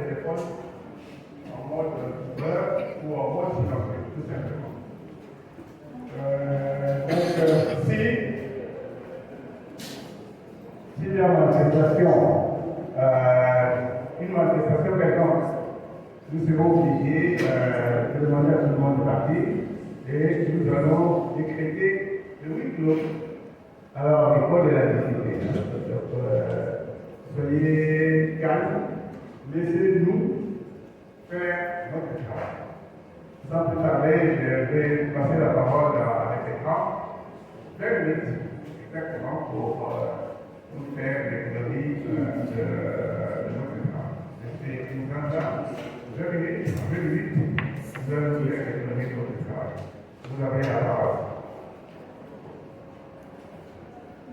téléphone en mode beurre ou en mode silencieux, tout simplement. S'il y a une manifestation quelconque, nous serons obligés de demander à tout le monde de partir et nous allons décréter le huis clos. Alors, il faut de la discipline. Soyez calmes, laissez-nous faire notre travail. Sans plus tarder, je vais passer la parole à l'écran. 20 minutes, exactement, pour nous faire l'économie de notre travail. C'est une grande dame. 20 minutes, vous allez nous faire l'économie de notre travail. Vous avez la parole.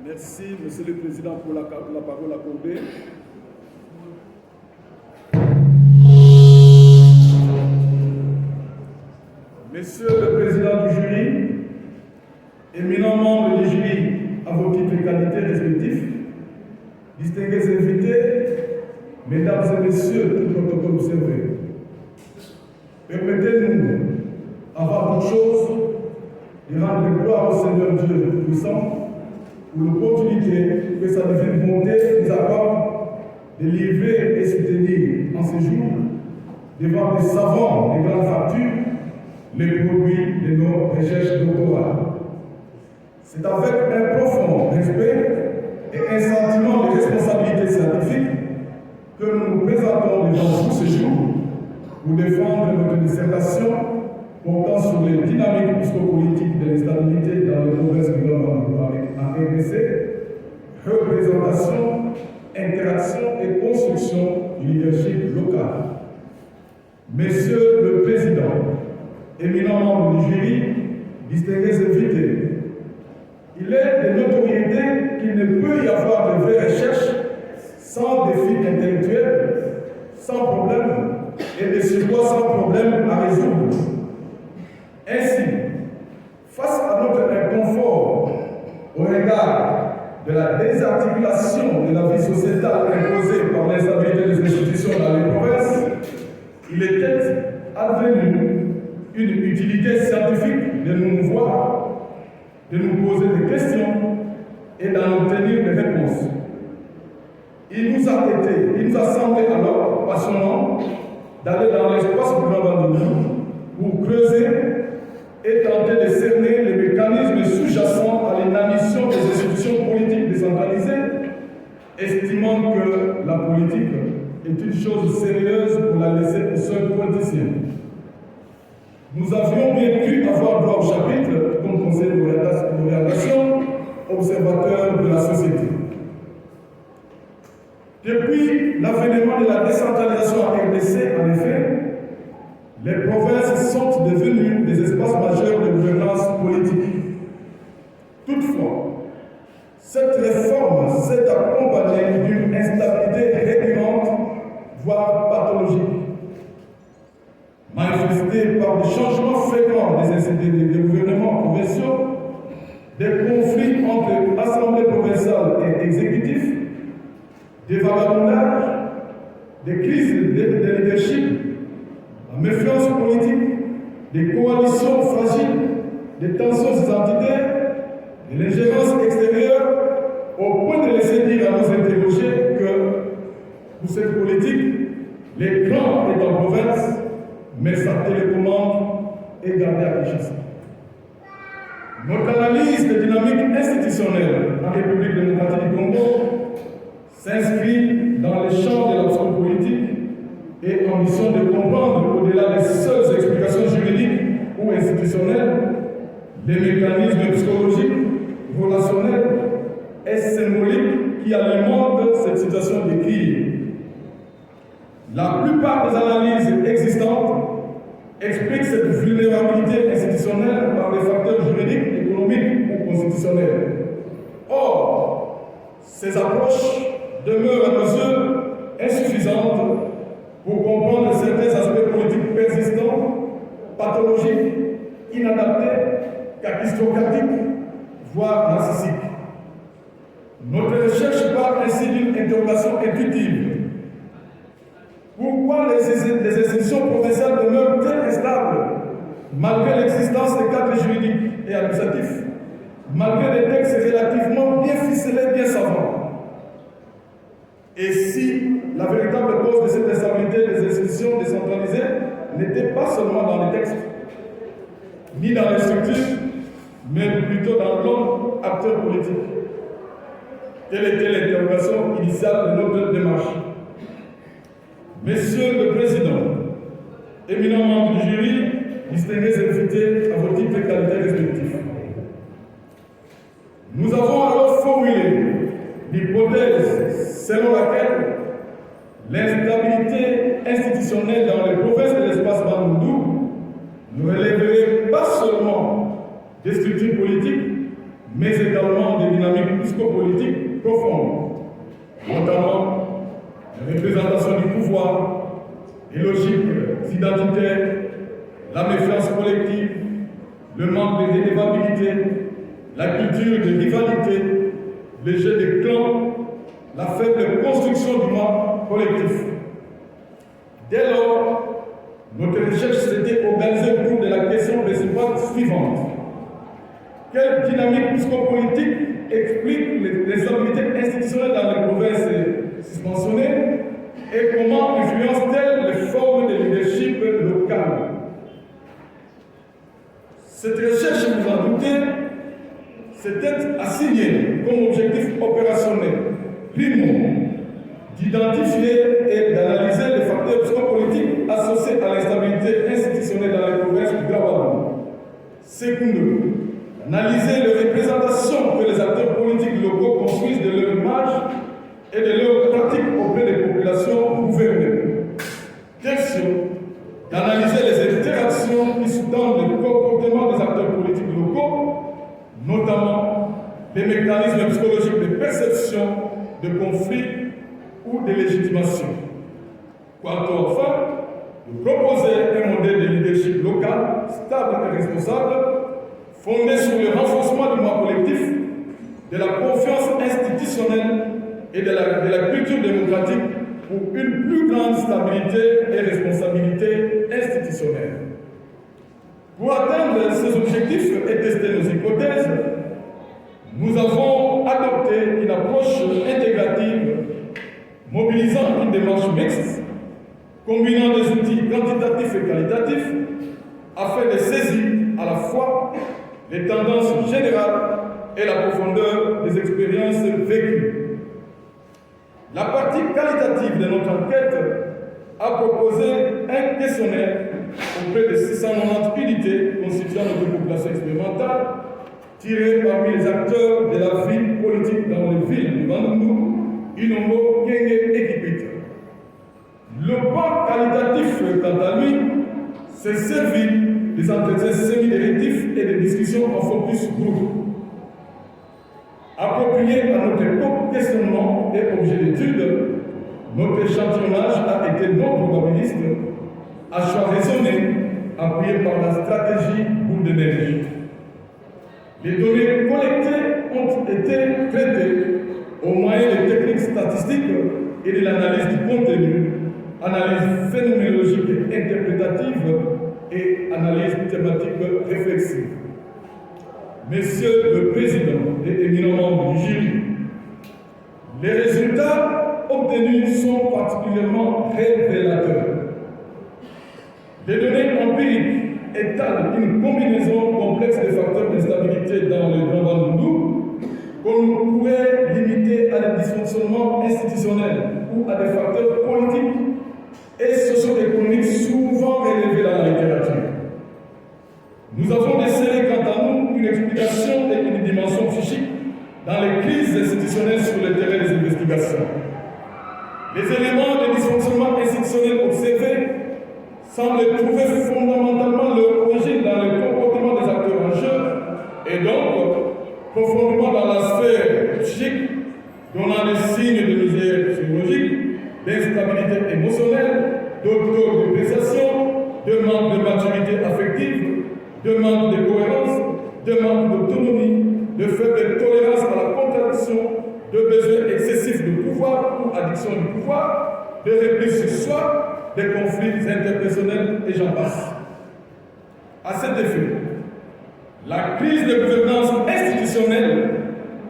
Merci, Monsieur le Président, pour la parole accordée. Monsieur le Président du jury, éminents membres du jury à vos titres et qualités respectifs, distingués invités, Mesdames et Messieurs, tout protocole observé, permettez-nous, avant toute chose, de rendre gloire au Seigneur Dieu puissant pour l'opportunité que sa divine bonté nous accorde de livrer et soutenir en ces jours, devant des savants de grande facture, les produits de nos recherches doctorales. C'est avec un profond respect et un sentiment de responsabilité scientifique que nous nous présentons devant vous ce jour pour défendre notre dissertation portant sur les dynamiques psychopolitiques de l'instabilité dans les mauvaises gouvernements en RDC, représentation, interaction et construction du leadership local. Monsieur le Président, éminents membres du jury, distingués invités, il est de notoriété qu'il ne peut y avoir de vraies recherches sans défi intellectuel, sans problème, et de surcroît sans problème à résoudre. Ainsi, face à notre inconfort au regard de la désarticulation de la vie sociétale imposée par l'instabilité des institutions dans les provinces, il était advenu une utilité scientifique de nous voir, de nous poser des questions et d'en obtenir des réponses. Il nous a semblé alors passionnant d'aller dans l'espace global de nous pour creuser et tenter de cerner les mécanismes sous-jacents à l'inanition des institutions politiques décentralisées, estimant que la politique est une chose sérieuse pour la laisser aux seuls politiciens. Nous avions bien pu avoir droit au chapitre comme conseil d'orientation, observateur de la société. Depuis l'avènement de la décentralisation en RDC, en effet, les provinces sont devenues des espaces majeurs de gouvernance politique. Toutefois, cette réforme s'est accompagnée d'une instabilité récurrente, voire pathologique, manifestée par des changements fréquents des gouvernements provinciaux, des conflits entre assemblées provinciales et exécutifs, des vagabondages, des crises de leadership, la méfiance politique, des coalitions fragiles, des tensions identitaires, de l'ingérence extérieure, au point de laisser dire à nous interroger que pour cette politique, l'écran est en province, mais sa télécommande est gardée à Kinshasa. Notre analyse des dynamiques institutionnelles en République démocratique du Congo s'inscrit dans les champs de la politique et ambition de comprendre, au-delà des seules explications juridiques ou institutionnelles, les mécanismes psychologiques, relationnels et symboliques qui alimentent cette situation de crise. La plupart des analyses existantes expliquent cette vulnérabilité institutionnelle par des facteurs juridiques, économiques ou constitutionnels. Or, ces approches demeurent à nos yeux insuffisantes pour comprendre certains aspects politiques persistants, pathologiques, inadaptés, capistocratiques, voire narcissiques. Notre recherche part ainsi d'une interrogation intuitive. Pourquoi malgré l'existence des cadres juridiques et administratifs, malgré des textes relativement bien ficelés, bien savants. Et si la véritable cause de cette instabilité des institutions décentralisées n'était pas seulement dans les textes, ni dans les structures, mais plutôt dans l'homme acteur politique. Telle était l'interrogation initiale de notre démarche. Monsieur le Président, éminents membres du jury, distingués invités à vos titres et qualités respectifs, nous avons alors formulé l'hypothèse selon laquelle l'instabilité institutionnelle dans les provinces de l'espace Bandundu ne relèverait pas seulement des structures politiques, mais également des dynamiques psychopolitiques profondes, notamment la représentation du pouvoir, les logiques identitaires, la méfiance collective, le manque de redevabilité, la culture de rivalité, le jeu des clans, la faible construction du moi collectif. Dès lors, notre recherche s'était organisée autour de la question principale suivante. Quelle dynamique psychopolitique explique l'instabilité institutionnelle dans les provinces suspensionnées et comment influence-t-elle les formes de leadership local? Cette recherche, vous en doutez, s'était assignée comme objectif opérationnel, primo, d'identifier et d'analyser les facteurs psychopolitiques associés à l'instabilité institutionnelle dans les provinces du Grand. Secondo, analyser les représentations que les acteurs politiques locaux construisent de leur image et de leurs pratiques auprès des populations gouvernées. Tertio, d'analyser les interactions qui sous-tendent le comportement des acteurs politiques locaux, notamment les mécanismes psychologiques de perception, de conflit ou de légitimation. Quatrième, enfin, de proposer un modèle de leadership local, stable et responsable, fondé sur le renforcement du moi collectif, de la confiance institutionnelle et de la culture démocratique pour une plus grande stabilité et responsabilité institutionnelle. Pour atteindre ces objectifs et tester nos hypothèses, nous avons adopté une approche intégrative mobilisant une démarche mixte, combinant des outils quantitatifs et qualitatifs afin de saisir à la fois les tendances générales et la profondeur des expériences vécues. La partie qualitative de notre enquête a proposé un questionnaire auprès de 690 unités constituant notre population expérimentale, tiré parmi les acteurs de la vie politique dans les villes de Bandundu, Inongo, Kenge et Kikwit. Le pan qualitatif, quant à lui, s'est servi des entretiens semi-directifs et des discussions en focus group. Approprié à notre questionnement et objet d'étude, notre échantillonnage a été non probabiliste, à choix raisonné, appuyé par la stratégie boule de neige. Les données collectées ont été traitées au moyen des techniques statistiques et de l'analyse du contenu, analyse phénoménologique et interprétative et analyse thématique réflexive. Messieurs le Président et éminents membres du jury, les résultats obtenus sont particulièrement révélateurs. Les données empiriques étalent une combinaison complexe de facteurs d'instabilité dans le Grand Bandundu qu'on pourrait limiter à des dysfonctionnements institutionnels ou à des facteurs politiques et socio-économiques souvent relevés dans la littérature. Nous avons décelé quant à nous une explication et une dimension psychique dans les crises institutionnelles sur le terrain des investigations. Les éléments de dysfonctionnement institutionnel observés semblent trouver fondamentalement leur origine dans le comportement des acteurs en jeu et donc profondément dans la sphère psychique, donnant des signes de misère psychologique, d'instabilité émotionnelle, d'autodépréciation, de manque de maturité affective, de manque de cohérence, de manque d'autonomie, de faible tolérance à la contradiction, de besoin excessif de pouvoir ou addiction du pouvoir, de repli sur soi, des conflits interpersonnels et j'en passe. À cet effet, la crise de gouvernance institutionnelle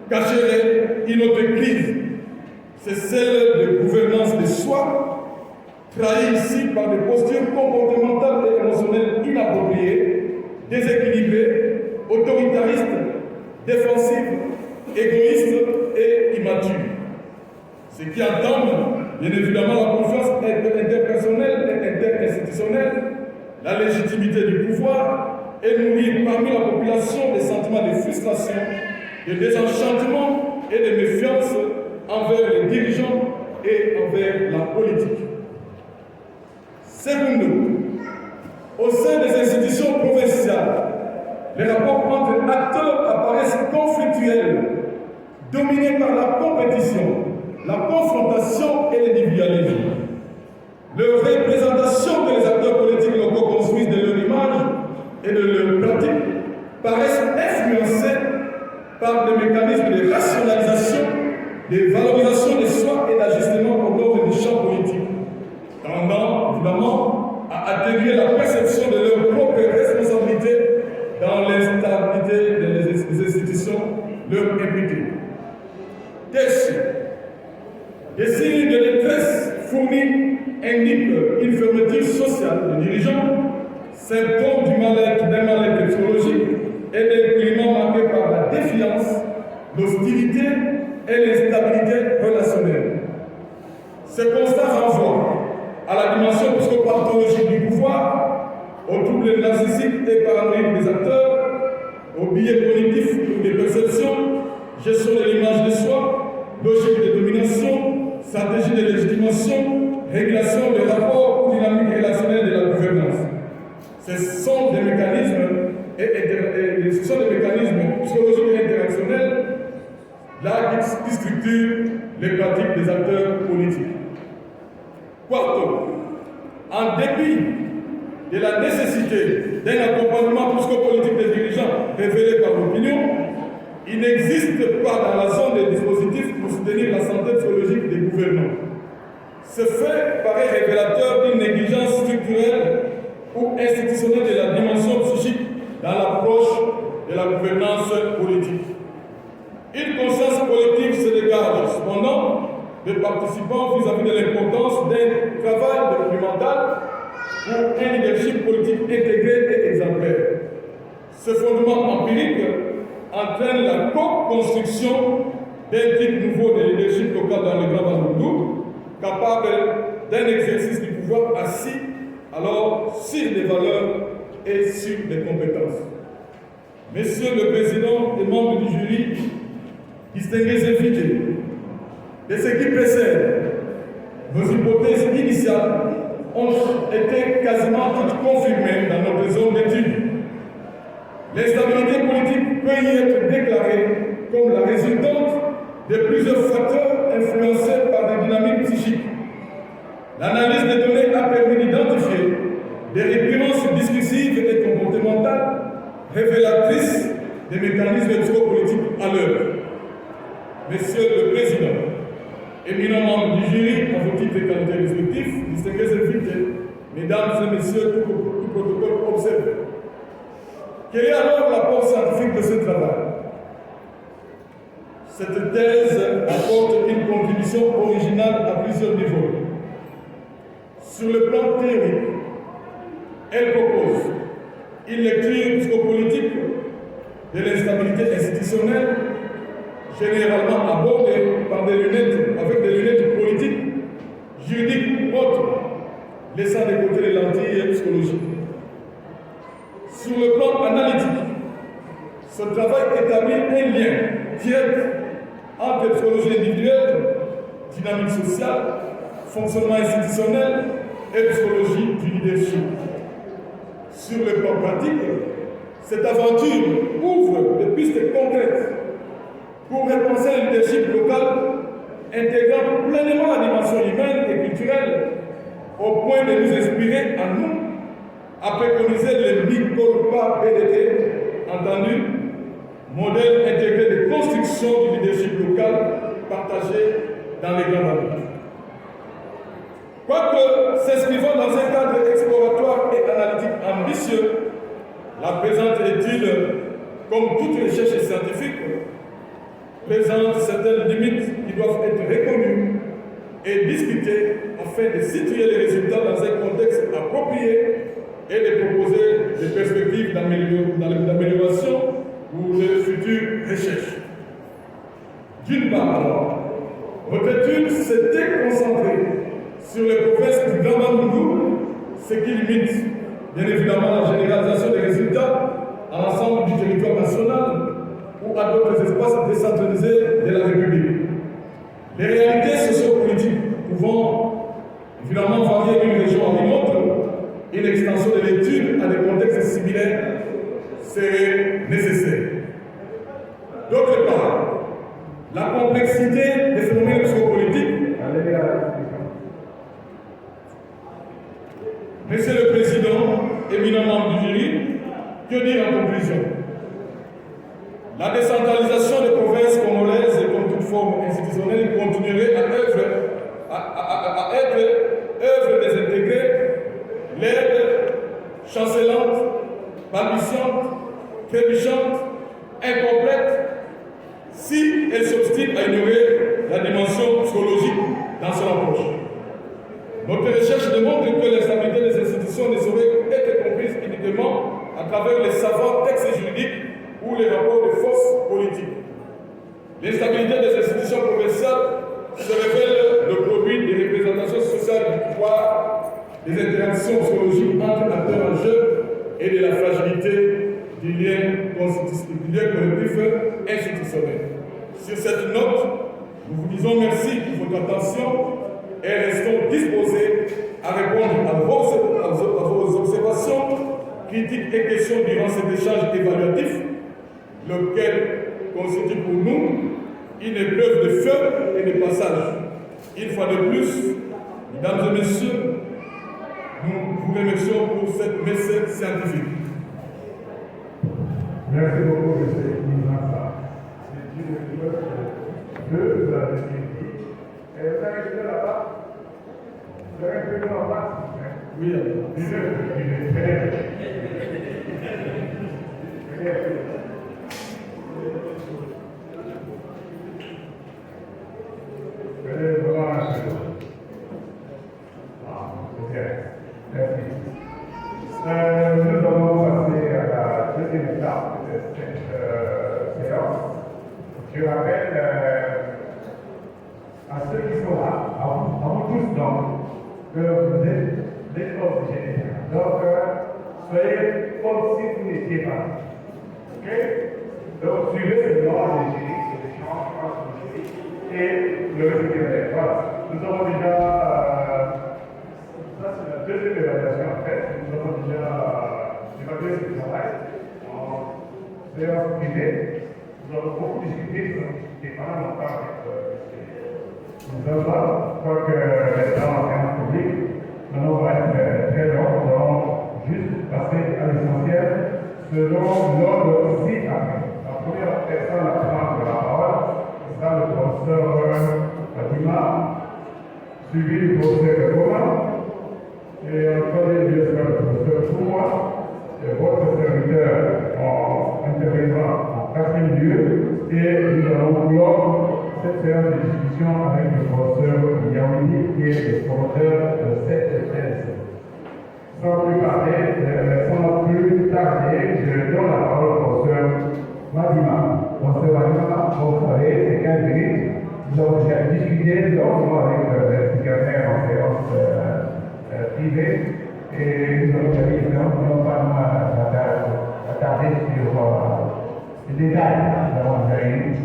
cacherait une autre crise. C'est celle de gouvernance de soi, trahie ici par des postures comportementales et émotionnelles inappropriées, déséquilibrées, autoritaristes, défensives, égoïstes et immatures. Ce qui entame bien évidemment la confiance interpersonnelle et interinstitutionnelle, la légitimité du pouvoir et nourrir parmi la population des sentiments de frustration, de désenchantement et de méfiance envers les dirigeants et envers la politique. Secondo, au sein des institutions provinciales, les rapports entre acteurs apparaissent conflictuels, dominés par la compétition, la confrontation et l'individualisme. Leur représentation que les acteurs politiques locaux construisent de leur image et de leurs pratiques paraissent influencées par des mécanismes de rationalisation, de valorisation de soi et d'ajustement aux normes du champ politique, tendant évidemment à atténuer la perception de leur propre responsabilité dans l'instabilité des institutions leur imputées. Des signes de détresse fournis indiquent une fermeture sociale des dirigeants, symptômes d'un mal-être psychologique et d'un climat marqué par la défiance, l'hostilité et l'instabilité relationnelle. Ce constat renvoie à la dimension psychopathologique du pouvoir, aux troubles narcissiques et paranoïques des acteurs, aux biais cognitifs ou des perceptions, gestion de l'image de soi, logique de domination, stratégie de légitimation, régulation des rapports ou dynamique relationnelle de la gouvernance. Ce sont des mécanismes psychologiques et interactionnels là qui structurent les pratiques des acteurs politiques. Quarto, en dépit de la nécessité d'un accompagnement psychopolitique des dirigeants révélé par l'opinion, il n'existe pas dans la zone des dispositifs pour soutenir la santé psychologique des gouvernants. Ce fait paraît révélateur d'une négligence structurelle ou institutionnelle de la dimension psychique dans l'approche de la gouvernance politique. Une conscience collective se dégage cependant des participants vis-à-vis de l'importance d'un travail documental pour un leadership politique intégré et exemplaire. Ce fondement empirique entraîne la co-construction d'un type nouveau de leadership local dans le Grand Bandundu, capable d'un exercice du pouvoir assis alors sur des valeurs et sur des compétences. Monsieur le Président et membres du jury, distingués invités, de ce qui précède, vos hypothèses initiales ont été quasiment toutes confirmées dans notre zone d'étude. L'instabilité politique peut y être déclarée comme la résultante de plusieurs facteurs influencés par des dynamiques psychiques. L'analyse des données a permis d'identifier des récurrences discursives et comportementales révélatrices des mécanismes psychopolitiques à l'œuvre. Monsieur le Président, éminents membres du jury, en vos titres et qualités respectifs, distingués invités, mesdames et messieurs, tout protocole observé. Quel est alors l'apport scientifique de ce travail? Cette thèse apporte une contribution originale à plusieurs niveaux. Sur le plan théorique, elle propose une lecture psychopolitique de l'instabilité institutionnelle, généralement abordée avec des lunettes politiques, juridiques ou autres, laissant de côté les lentilles psychologiques. Sur le plan analytique, ce travail établit un lien direct entre psychologie individuelle, dynamique sociale, fonctionnement institutionnel et psychologie du leadership. Sur le plan pratique, cette aventure ouvre des pistes concrètes pour repenser le leadership local, intégrant pleinement la dimension humaine et culturelle, au point de nous inspirer à nous à préconiser le MICOLPA BDD, entendu, modèle intégré de construction du leadership local partagé dans les grands valeurs. Quoique s'inscrivant dans un cadre exploratoire et analytique ambitieux, La présente étude, comme toute recherche scientifique, présente certaines limites qui doivent être reconnues et discutées afin de situer les résultats dans un contexte approprié et de proposer des perspectives d'amélioration pour les futures recherches. D'une part, alors, votre étude s'était concentrée sur les provinces du Grand Bandundu, ce qui limite bien évidemment la généralisation des résultats à l'ensemble du territoire national ou à d'autres espaces décentralisés de la République. Les réalités sociopolitiques pouvant évidemment varier d'une région à une autre, une extension de l'étude à des contextes similaires serait nécessaire. D'autre part, la complexité des phénomènes psychopolitiques. Monsieur le Président, éminent membre du jury, que dire en conclusion? La décentralisation des provinces congolaises, comme toute forme institutionnelle, continuerait à être œuvre désintégrée, laide, chancelante, balbutiante, trébuchante, incomplète, si elle s'obstine à ignorer la dimension psychologique dans son approche. Notre recherche démontre que l'instabilité des institutions ne saurait être comprise uniquement à travers les savants textes juridiques ou les rapports de force politiques. L'instabilité des institutions provinciales se révèle le produit des représentations sociales du pouvoir, des interactions psychologiques entre acteurs en jeu et de la fragilité du lien collectif institutionnel. Sur cette note, nous vous disons merci pour votre attention et restons disposés à répondre à vos observations, critiques et questions durant cet échange évaluatif, lequel constitue pour nous une épreuve de feu et de passage. Une fois de plus, mesdames et messieurs, nous vous remercions pour cette messe scientifique. Merci beaucoup, M. Imasa. C'est une épreuve de vous avez dit. Et vous avez été là-bas? Vous avez été là-bas? Oui, nous allons passer à la deuxième étape de cette séance. Je rappelle à ceux qui sont là, à vous tous donc, que vous êtes des obligés. Donc, soyez comme si vous n'étiez pas. Ok? Donc, suivez seulement les jurys, les échanges entre les jurys et le récipiendaire. Voilà. Nous avons déjà, ça c'est la deuxième évaluation en fait. Nous avons déjà évalué ce travail en séance privée. Nous avons beaucoup discuté, nous avons discuté pendant longtemps avec nous allons, je crois que maintenant en séance publique, maintenant on va être très long, nous allons juste passer à l'essentiel selon l'ordre ci-après. La première personne à prendre la parole sera le professeur Fatima, suivi du professeur Goma, et en troisième lieu sera le professeur Touma, et votre serviteur interviendra en quatrième lieu, et nous allons clore cette séance de discussion avec le professeur Yaoudi, qui est le promoteur de cette thèse. Sans plus tarder, je donne la parole au professeur Madima. Professeur Madima, vous savez, c'est 15 minutes. Nous avons déjà discuté longuement avec le secrétaire en séance privée, et nous avons déjà dit que nous n'allons pas tarder sur les détails que nous avons réunis.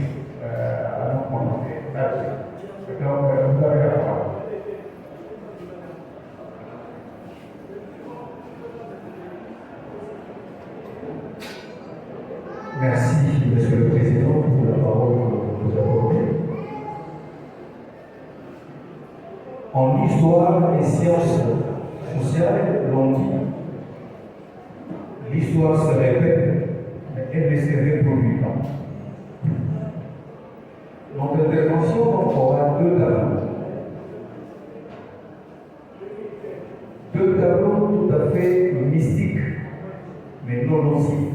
Merci. Donc, vous avez la parole. Merci, Monsieur le Président, pour la parole que vous accordez. En histoire et sciences sociales, l'on dit l'histoire se répète, mais elle ne se reproduit pas. Notre intervention aura deux tableaux. Deux tableaux tout à fait mystiques, mais non nocif.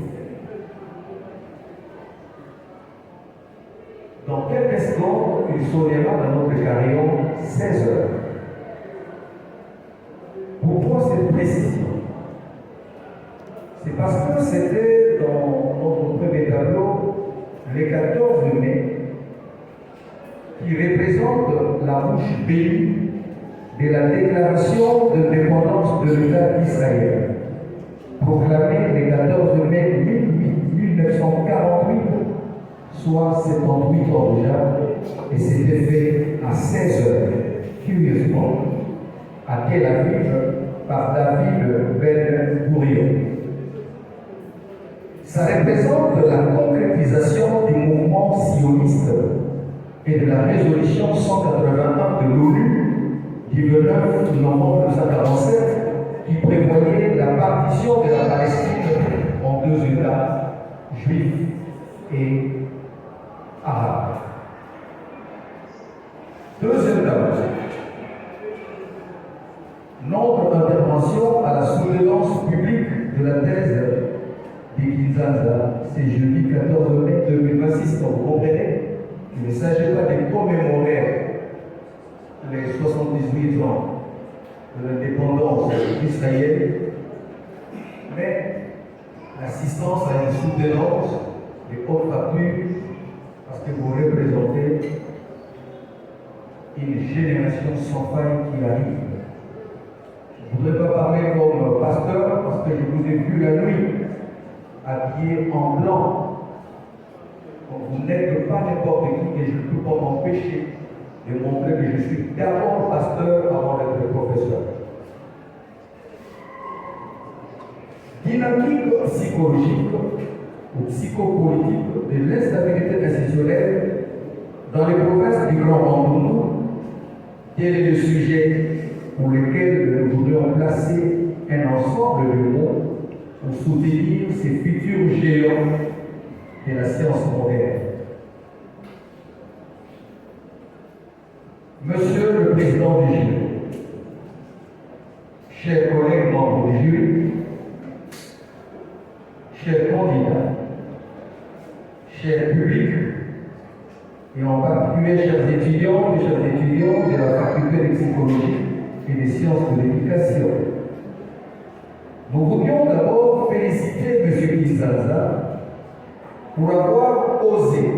Dans quelques secondes, il sonnera dans notre carillon 16 heures. Pourquoi cette précision? C'est parce que c'était dans notre premier tableau, le 14 mai, qui représente la bouche bénie de la déclaration d'indépendance de l'État d'Israël, proclamée le 14 mai 1948, soit 78 ans déjà, et c'était fait à 16 heures, curieusement, à Tel Aviv, par David Ben Gurion. Ça représente la concrétisation du mouvement sioniste et de la résolution 181 de l'ONU du 29 novembre 1947 qui prévoyait la partition de la Palestine en deux États, juifs et arabes. Deuxième tableau. Notre intervention à la soutenance publique de la thèse de Kinshasa, c'est jeudi 14 mai 2026, donc vous comprenez, il ne s'agit pas de commémorer les 78 ans de l'indépendance d'Israël, mais l'assistance à une soutenance de haute facture, parce que vous représentez une génération sans faille qui arrive. Je ne voudrais pas parler comme pasteur, parce que je vous ai vu la nuit, habillé en blanc. Vous n'êtes pas n'importe qui et je ne peux pas m'empêcher de montrer que je suis d'abord pasteur avant d'être professeur. Dynamique psychologique ou psychopolitique de l'instabilité institutionnelle dans les provinces du Grand Bandundu, tel est le sujet pour lequel nous voudrions placer un ensemble de mots pour soutenir ces futurs géants de la science moderne. Monsieur le Président du jury, chers collègues membres du jury, chers candidats, chers publics, et en particulier chers étudiants et chers étudiants de la faculté de psychologie et des sciences de l'éducation, nous voulions d'abord féliciter M. Kinshasa pour avoir osé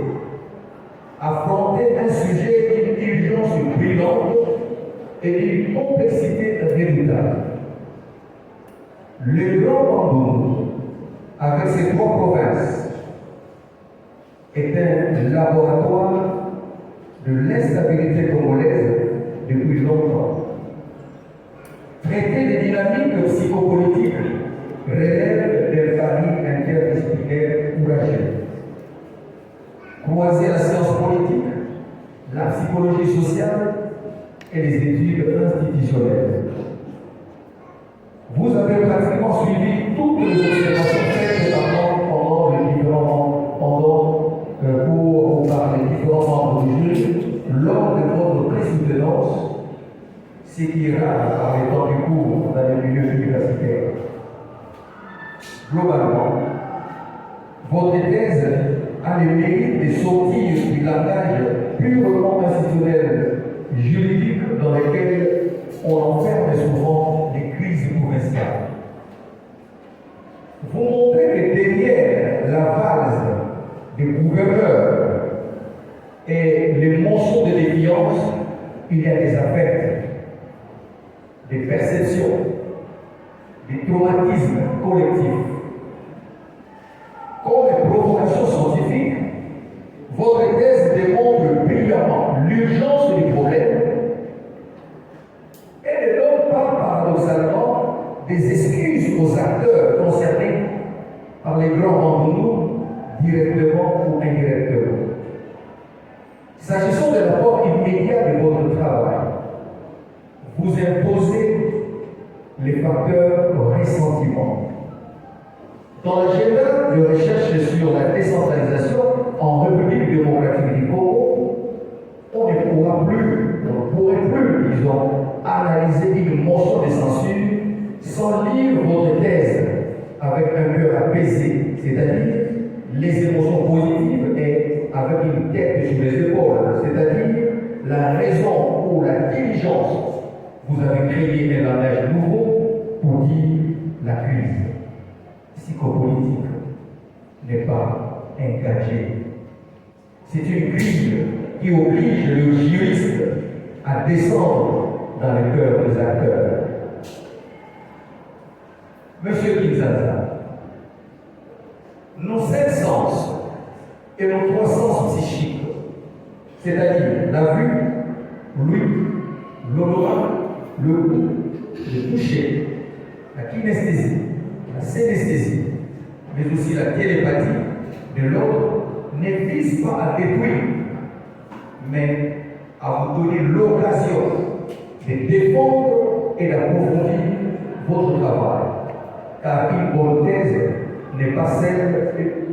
affronter un sujet d'une urgence brûlante et d'une complexité redoutable. Le Grand Bandundu, avec ses trois provinces, est un laboratoire de l'instabilité congolaise depuis longtemps. Traiter des dynamiques psychopolitiques relève d'un pari interdisciplinaire courageux. Croiser la science politique, la psychologie sociale et les études institutionnelles. Vous avez pratiquement suivi toutes les observations faites pendant les différents par les différents membres du jury lors de votre présoutenance, ce qui est rare par les temps du cours dans les milieux universitaires. Globalement, votre thèse a le mérite de sortir du langage purement institutionnel juridique dans lequel on enferme souvent les crises provinciales. Vous montrez que derrière la valse des gouverneurs et les mensonges de défiance, il y a des affects, des perceptions, des traumatismes collectifs. Comme les provocations scientifiques, votre thèse démontre brillamment l'urgence du problème et ne donne pas paradoxalement des excuses aux acteurs concernés par les grands Bandundu, directement ou indirectement. S'agissant de l'apport immédiat de votre travail, vous imposez les facteurs ressentiment. Dans l'agenda de recherche sur la décentralisation en République démocratique du Congo, on ne pourrait plus, disons, analyser une motion de censure sans lire votre thèse avec un cœur à psychopolitique n'est pas engagée. C'est une grille qui oblige le juriste à descendre dans le cœur des acteurs. Monsieur Kinshasa, nos 5 sens et nos 3 sens psychiques, c'est-à-dire la vue, l'ouïe, l'odorat, le goût, le toucher, la kinesthésie, la synesthésie, mais aussi la télépathie de l'autre, ne vise pas à détruire, mais à vous donner l'occasion de défendre et d'approfondir votre travail. Car une bonne thèse n'est pas celle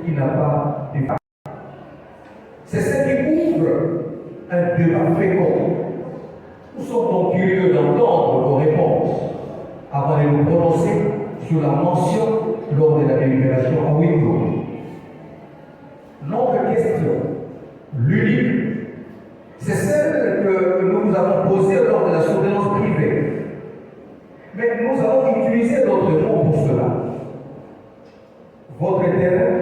qui n'a pas de faille. C'est celle qui ouvre un débat fécond. Nous sommes donc curieux d'entendre vos réponses avant de nous prononcer sur la mention lors de la délibération à huis clos. Notre question, l'unique, c'est celle que nous vous avons posée lors de la surveillance privée. Mais nous avons utilisé d'autres mots pour cela. Votre terrain,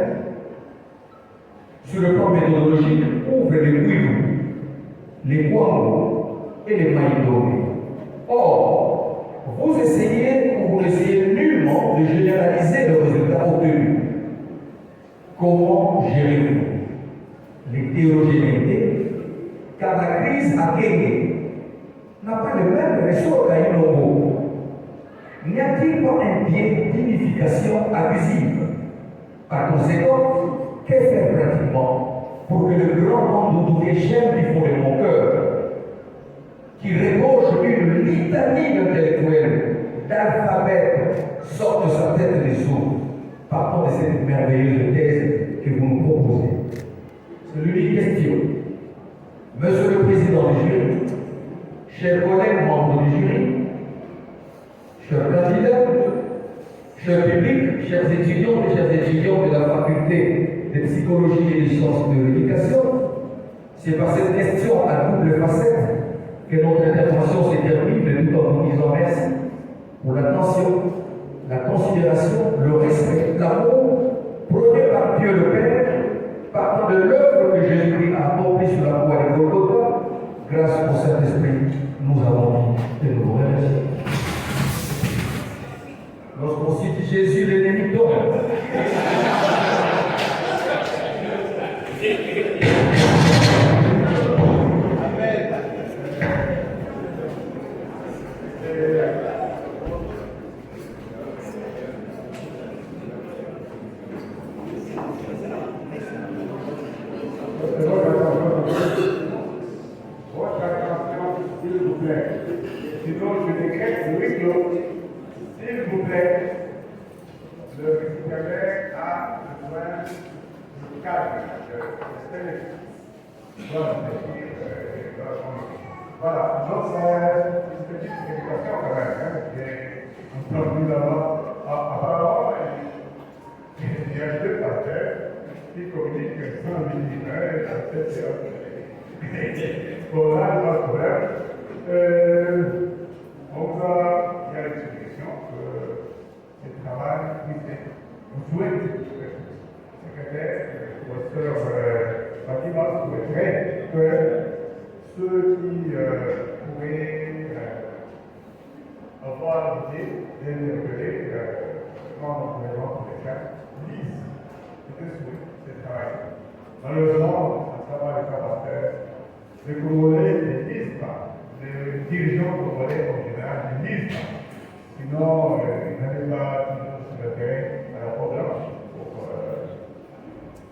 sur le plan méthodologique, ouvre les Kwilu, les Kwango et les Maïdomé. Or, vous n'essayez nullement de généraliser le résultat obtenu. Comment gérez-vous l'hétérogénéité? Car la crise à Guinée n'a pas le même ressort qu'à Inongo. N'y a-t-il pas un biais d'unification abusive? Par conséquent, que faire pratiquement pour que le grand nombre de chaînes du fond de mon cœur, qui regorge une litanie d'intellectuels, d'alphabètes, sorte de sa tête des eaux, partant de cette merveilleuse thèse que vous nous proposez? C'est l'unique question. Monsieur le Président du jury, chers collègues membres du jury, chers candidats, chers publics, chers étudiants et chers étudiants de la faculté de psychologie et des sciences de l'éducation, c'est par cette question à double facette que notre intervention se termine, tout en vous disant merci pour l'attention, la considération, le respect, l'amour prôné par Dieu le Père, partant de l'œuvre que Jésus-Christ a accomplie sur la croix de Golgotha. Grâce au Saint-Esprit, nous avons dit et nous vous remercions. Lorsqu'on cite Jésus, l'ennemi tombe. Votre attention, s'il vous plaît. Sinon, je décrète le huis clos. S'il vous plaît, le récipiendaire a besoin du cadre voilà, donc c'est une petite éducation quand même. Nous sommes mis là-bas. Apparemment, il y a 2 pasteurs qui communiquent sans limite à cette séance. Bon, là, pas de problème. Il y a l'explication que le travail qui fait. Vous souhaitez, secrétaire, professeur Fatima souhaiterait que ceux qui pourraient avoir l'idée d'interpeller dans le gouvernement pour les cas lisent ce travail. Malheureusement, à travers les capacités, les Congolais ne lisent pas. Les dirigeants congolais en général ne lisent pas. Sinon, ils n'arrivent pas toujours sur le terrain à la programme. Pour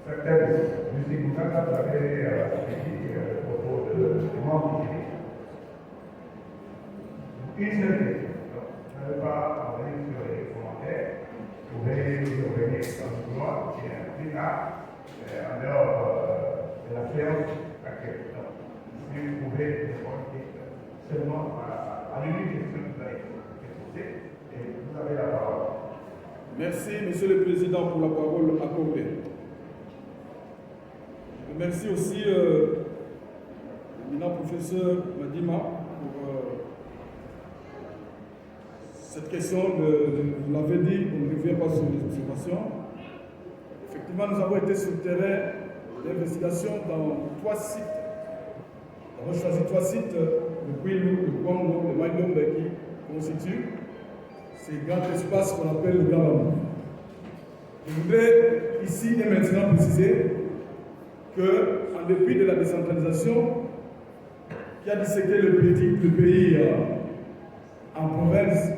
certaines musiques, vous avez suivi au cours de membres du une seule question. Vous n'avez pas à venir sur les commentaires. Vous pouvez revenir dans le couloir qui est un là, en dehors de la séance actuelle. Si vous pouvez répondre seulement à l'unique question que vous avez posée, et vous avez la parole. Merci, Monsieur le Président, pour la parole accordée. Je remercie aussi l'éminent professeur Madima pour cette question, vous l'avez dit, on ne revient pas sur les observations. Effectivement, nous avons été sur le terrain d'investigation dans 3 sites. Nous avons choisi 3 sites, le Kwilu, le Congo, le Maïdombe, qui constituent ces grands espaces qu'on appelle le Grand Bambou. Je voudrais ici et maintenant préciser qu'en dépit de la décentralisation qui a disséqué le pays en province,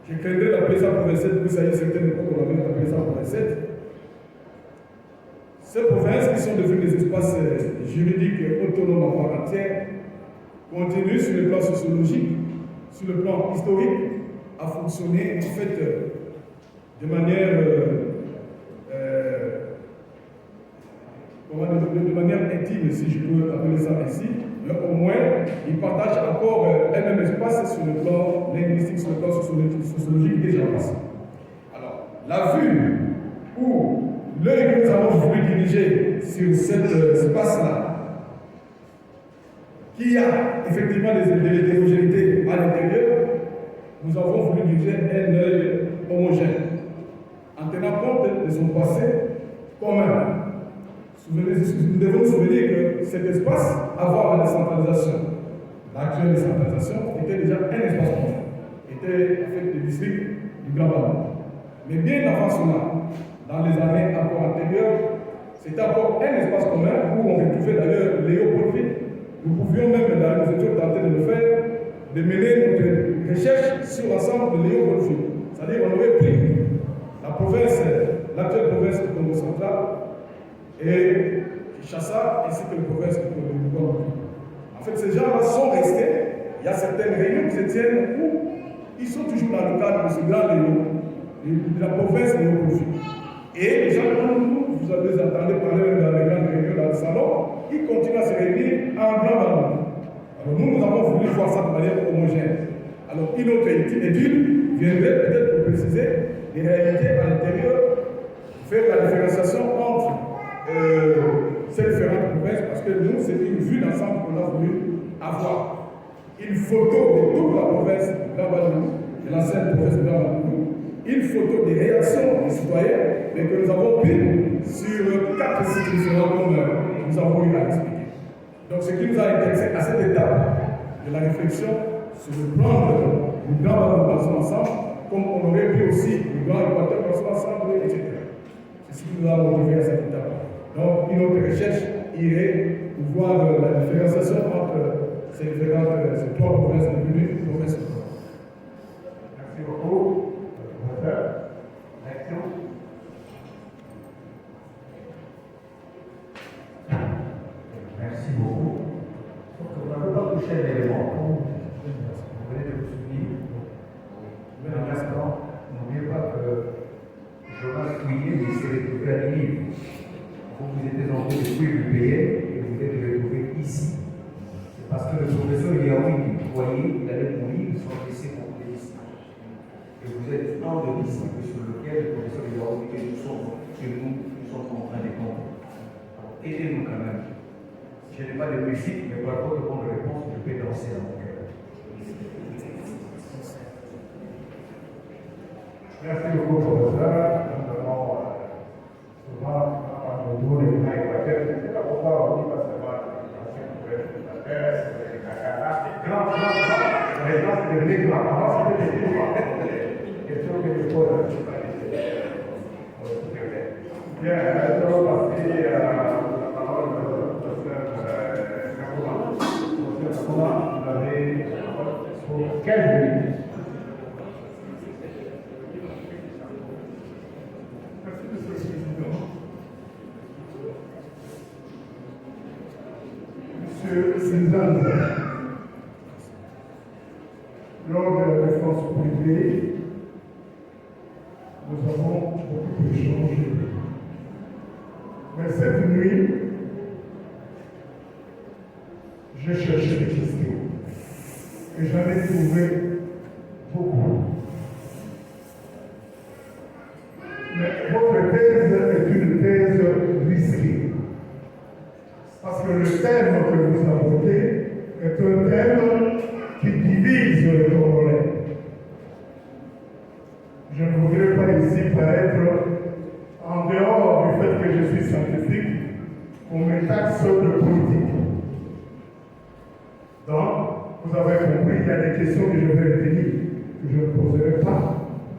je craindrais d'appeler ça provinciale, parce que ça y est, certaines époques on avait appelé ça provinciale. Ces provinces qui sont devenues des espaces juridiques autonomes en part entière continuent sur le plan sociologique, sur le plan historique, à fonctionner en fait de manière intime, si je peux appeler ça ainsi, mais au moins ils partagent encore un même espace sur le plan linguistique, sur le plan sociologique déjà passé. Alors, la vue ou l'œil que nous avons voulu diriger sur cet espace-là, qui a effectivement des hétérogénéités à l'intérieur, nous avons voulu diriger un œil homogène, en tenant compte de son passé commun. Nous devons nous souvenir que cet espace, avant la décentralisation, l'actuelle décentralisation, était déjà un espace commun, était en fait le district du Grand Bambou. Mais bien avant cela, dans les années encore antérieures, c'était encore un espace commun où on retrouvait d'ailleurs Léopoldville. Nous pouvions même, nous étions tentés de le faire, de mener notre recherche sur l'ensemble de Léopoldville. C'est-à-dire qu'on aurait pris la province, l'actuelle province du Congo central et Kinshasa ainsi que la province du Congo. En fait, ces gens-là sont restés. Il y a certaines réunions qui se tiennent où ils sont toujours dans le cadre de ce grand de la province de Léopoldville. Et les gens, comme vous avez entendu parler dans les grandes réunions dans le salon, ils continuent à se réunir en grand bambou. Alors nous avons voulu voir ça de manière homogène. Alors une autre étude viendrait peut-être pour préciser les réalités à l'intérieur, faire la différenciation entre ces différentes provinces, parce que nous, c'est une vue d'ensemble qu'on a voulu avoir. Une photo de toute la province de Grand Bambou, de l'ancienne province de Grand Bambou, une photo des réactions des citoyens, mais que nous avons pris sur 4 sites différents comme nous avons eu à expliquer. Donc ce qui nous a intéressé à cette étape de la réflexion sur le plan du Grand Bambou dans son ensemble, comme on aurait pris aussi le Grand Équateur dans son ensemble, etc. C'est ce qui nous a motivé à cette étape. Donc une autre recherche irait voir la différenciation entre ces 3 provinces devenues une province. Merci beaucoup. Action. Merci beaucoup. Donc, on n'a pas touché à l'élément. Vous venez de vous souvenir. Mais en instant, n'oubliez pas que Jonas Fouillet s'est retrouvé à Ninive. Vous étiez en train de fouiller le pays et vous êtes retrouvé ici. C'est parce que le professeur Yaoui croyait qu'il allait mourir sans laisser conclure ici. Et vous êtes un de disciples sur lequel le professeur Yaoui et nous sommes en train de comprendre. Aidez-nous quand même. Je n'ai pas de musique, mais par votre bonne réponse, je peux danser à mon cœur. Merci beaucoup, professeur. Nous avons souvent entendu les grands Équateurs. C'est là pourquoi on dit pas seulement l'ancien province de la terre, c'est les Kakara. Grand. Maintenant, c'est devenu grand. Avant, c'était des grands. Question que je pose à bien, je vais passer la parole au professeur Kakouma. Professeur Kakouma, vous avez pour 15 minutes. Merci, Monsieur le Président. Monsieur Cézanne, lors de la défense privée, nous avons beaucoup échangé. Mais cette nuit, j'ai cherché des questions et j'en ai trouvé beaucoup. Mais votre thèse est une thèse risquée. Parce que le thème que vous abordez est un thème qui divise les Congolais. je ne voudrais pas ici paraître en dehors du fait que je suis scientifique ou mes taxes de politique. Donc, vous avez compris, il y a des questions que je vais retenir, que je ne poserai pas,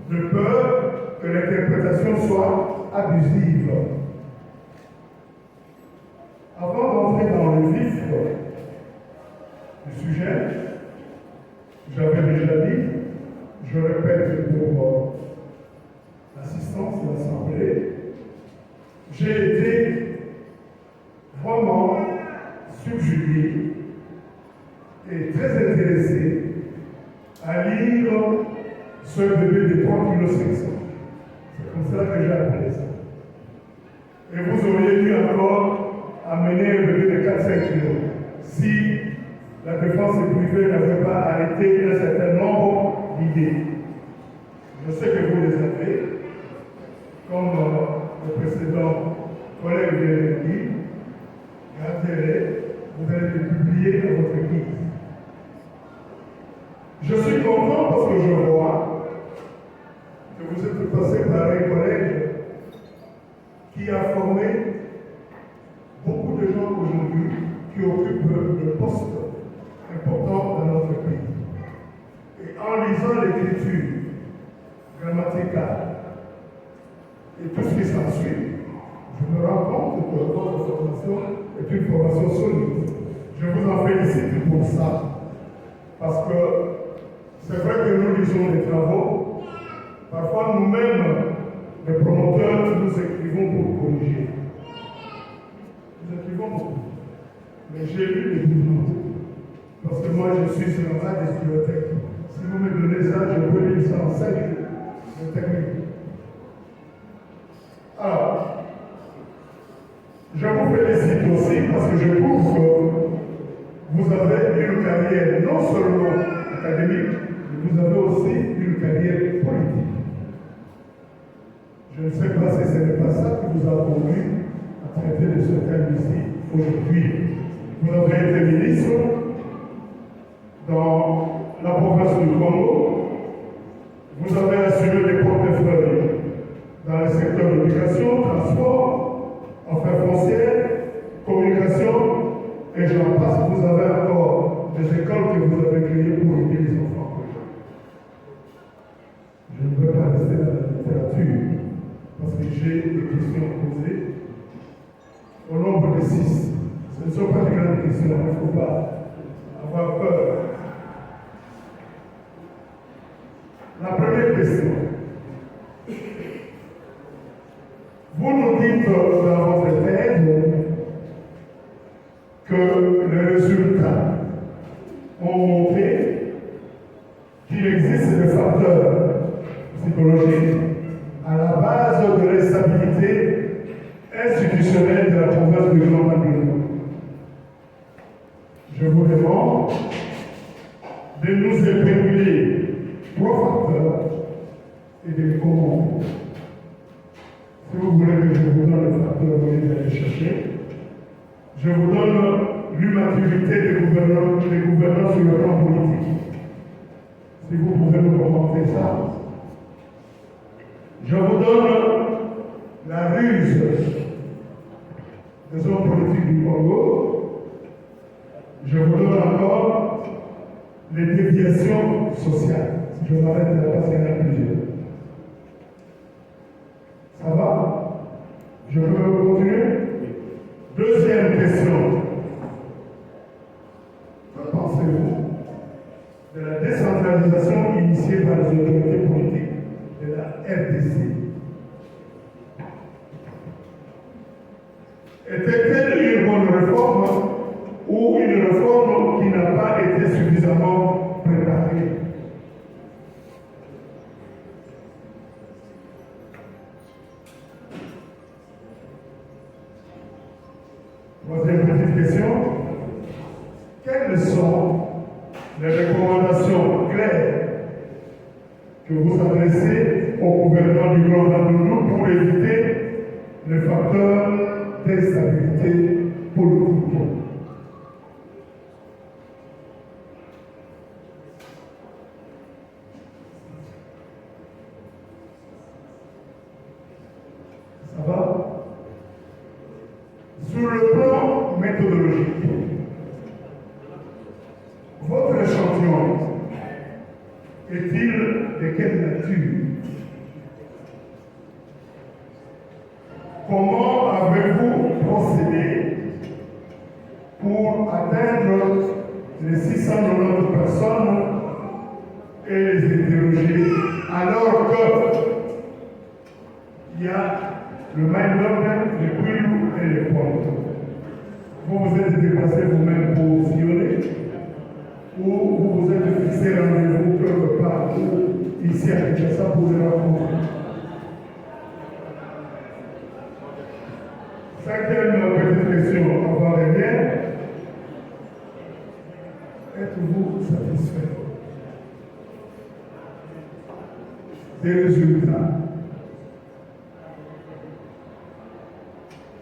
de peur que l'interprétation soit abusive. Avant d'entrer dans le vif du sujet, j'avais déjà dit, je répète pour l'assistance de l'Assemblée, j'ai été vraiment subjugué et très intéressé à lire ce bébé de 3,5 kg. C'est comme ça que j'ai appelé ça. Et vous auriez dû encore amener un bébé de 4-5 kg si la défense privée n'avait pas arrêté un certain nombre d'idées. Je sais que vous les avez, comme le précédent collègue vient de dire, gardez-les, vous allez les publier à votre guise. Je suis content parce que je vois que vous êtes passé par un collège qui a formé beaucoup de gens aujourd'hui qui occupent des postes importants dans notre pays. Et en lisant l'écriture grammaticale et tout ce qui s'ensuit, je me rends compte que votre formation est une formation solide. Je vous en félicite pour ça, parce que c'est vrai que nous lisons des travaux, parfois nous-mêmes, les promoteurs, nous écrivons pour corriger. Nous écrivons beaucoup. Mais j'ai lu les livres, parce que moi je suis sur la des bibliothèques. Si vous me donnez ça, je peux lire ça en 5 jours. Je termine. Alors, je vous félicite aussi parce que je trouve que vous avez une carrière non seulement académique, mais vous avez aussi une carrière politique. Je ne sais pas si ce n'est pas ça qui vous a conduit à traiter de ce thème ici aujourd'hui. Vous avez été ministre dans la province du Congo. Vous avez assuré des portefeuilles dans les secteurs de l'éducation, transport, affaires foncières, communication, et j'en passe. Vous avez encore des écoles que vous avez créées pour aider les enfants. Je ne veux pas rester dans la littérature, parce que j'ai des questions posées au nombre de 6. Ce ne sont pas des grandes questions, il ne faut pas avoir peur. La première question. Vous nous dites dans votre thèse que les résultats ont montré qu'il existe des facteurs psychologiques à la base de l'instabilité institutionnelle de la province du Grand Bandundu. Je vous demande de nous épingler 3 facteurs et de les commenter. Si vous voulez que je vous donne le facteur, vous allez aller chercher. Je vous donne l'immaturité des gouvernants sur le plan politique. Si vous pouvez me commenter ça. Je vous donne la ruse des hommes politiques du Congo. Je vous donne encore les déviations sociales. Si je m'arrête là, parce qu'il y en a plusieurs. Ça va? Je peux continuer? Deuxième question. Que pensez-vous de la décentralisation initiée par les autorités politiques de la RDC? Était-elle une bonne réforme ou une réforme qui n'a pas été suffisamment préparée? Troisième petite question. Quelles sont les recommandations claires que vous adressez au gouvernement du Grand Bandundu pour éviter les facteurs d'instabilité politique? méthodologique. Votre échantillon est-il de quelle nature? Comment avez-vous procédé pour atteindre les 690 personnes et les interroger alors qu'il y a le main-d'œuvre, les bouillons et les ponts? Vous vous êtes déplacé vous-même pour sillonner ou vous vous êtes fixé rendez-vous quelque part ici à Kinshasa pour les rencontrer? Cinquième petite question avant les liens. Êtes-vous satisfait des résultats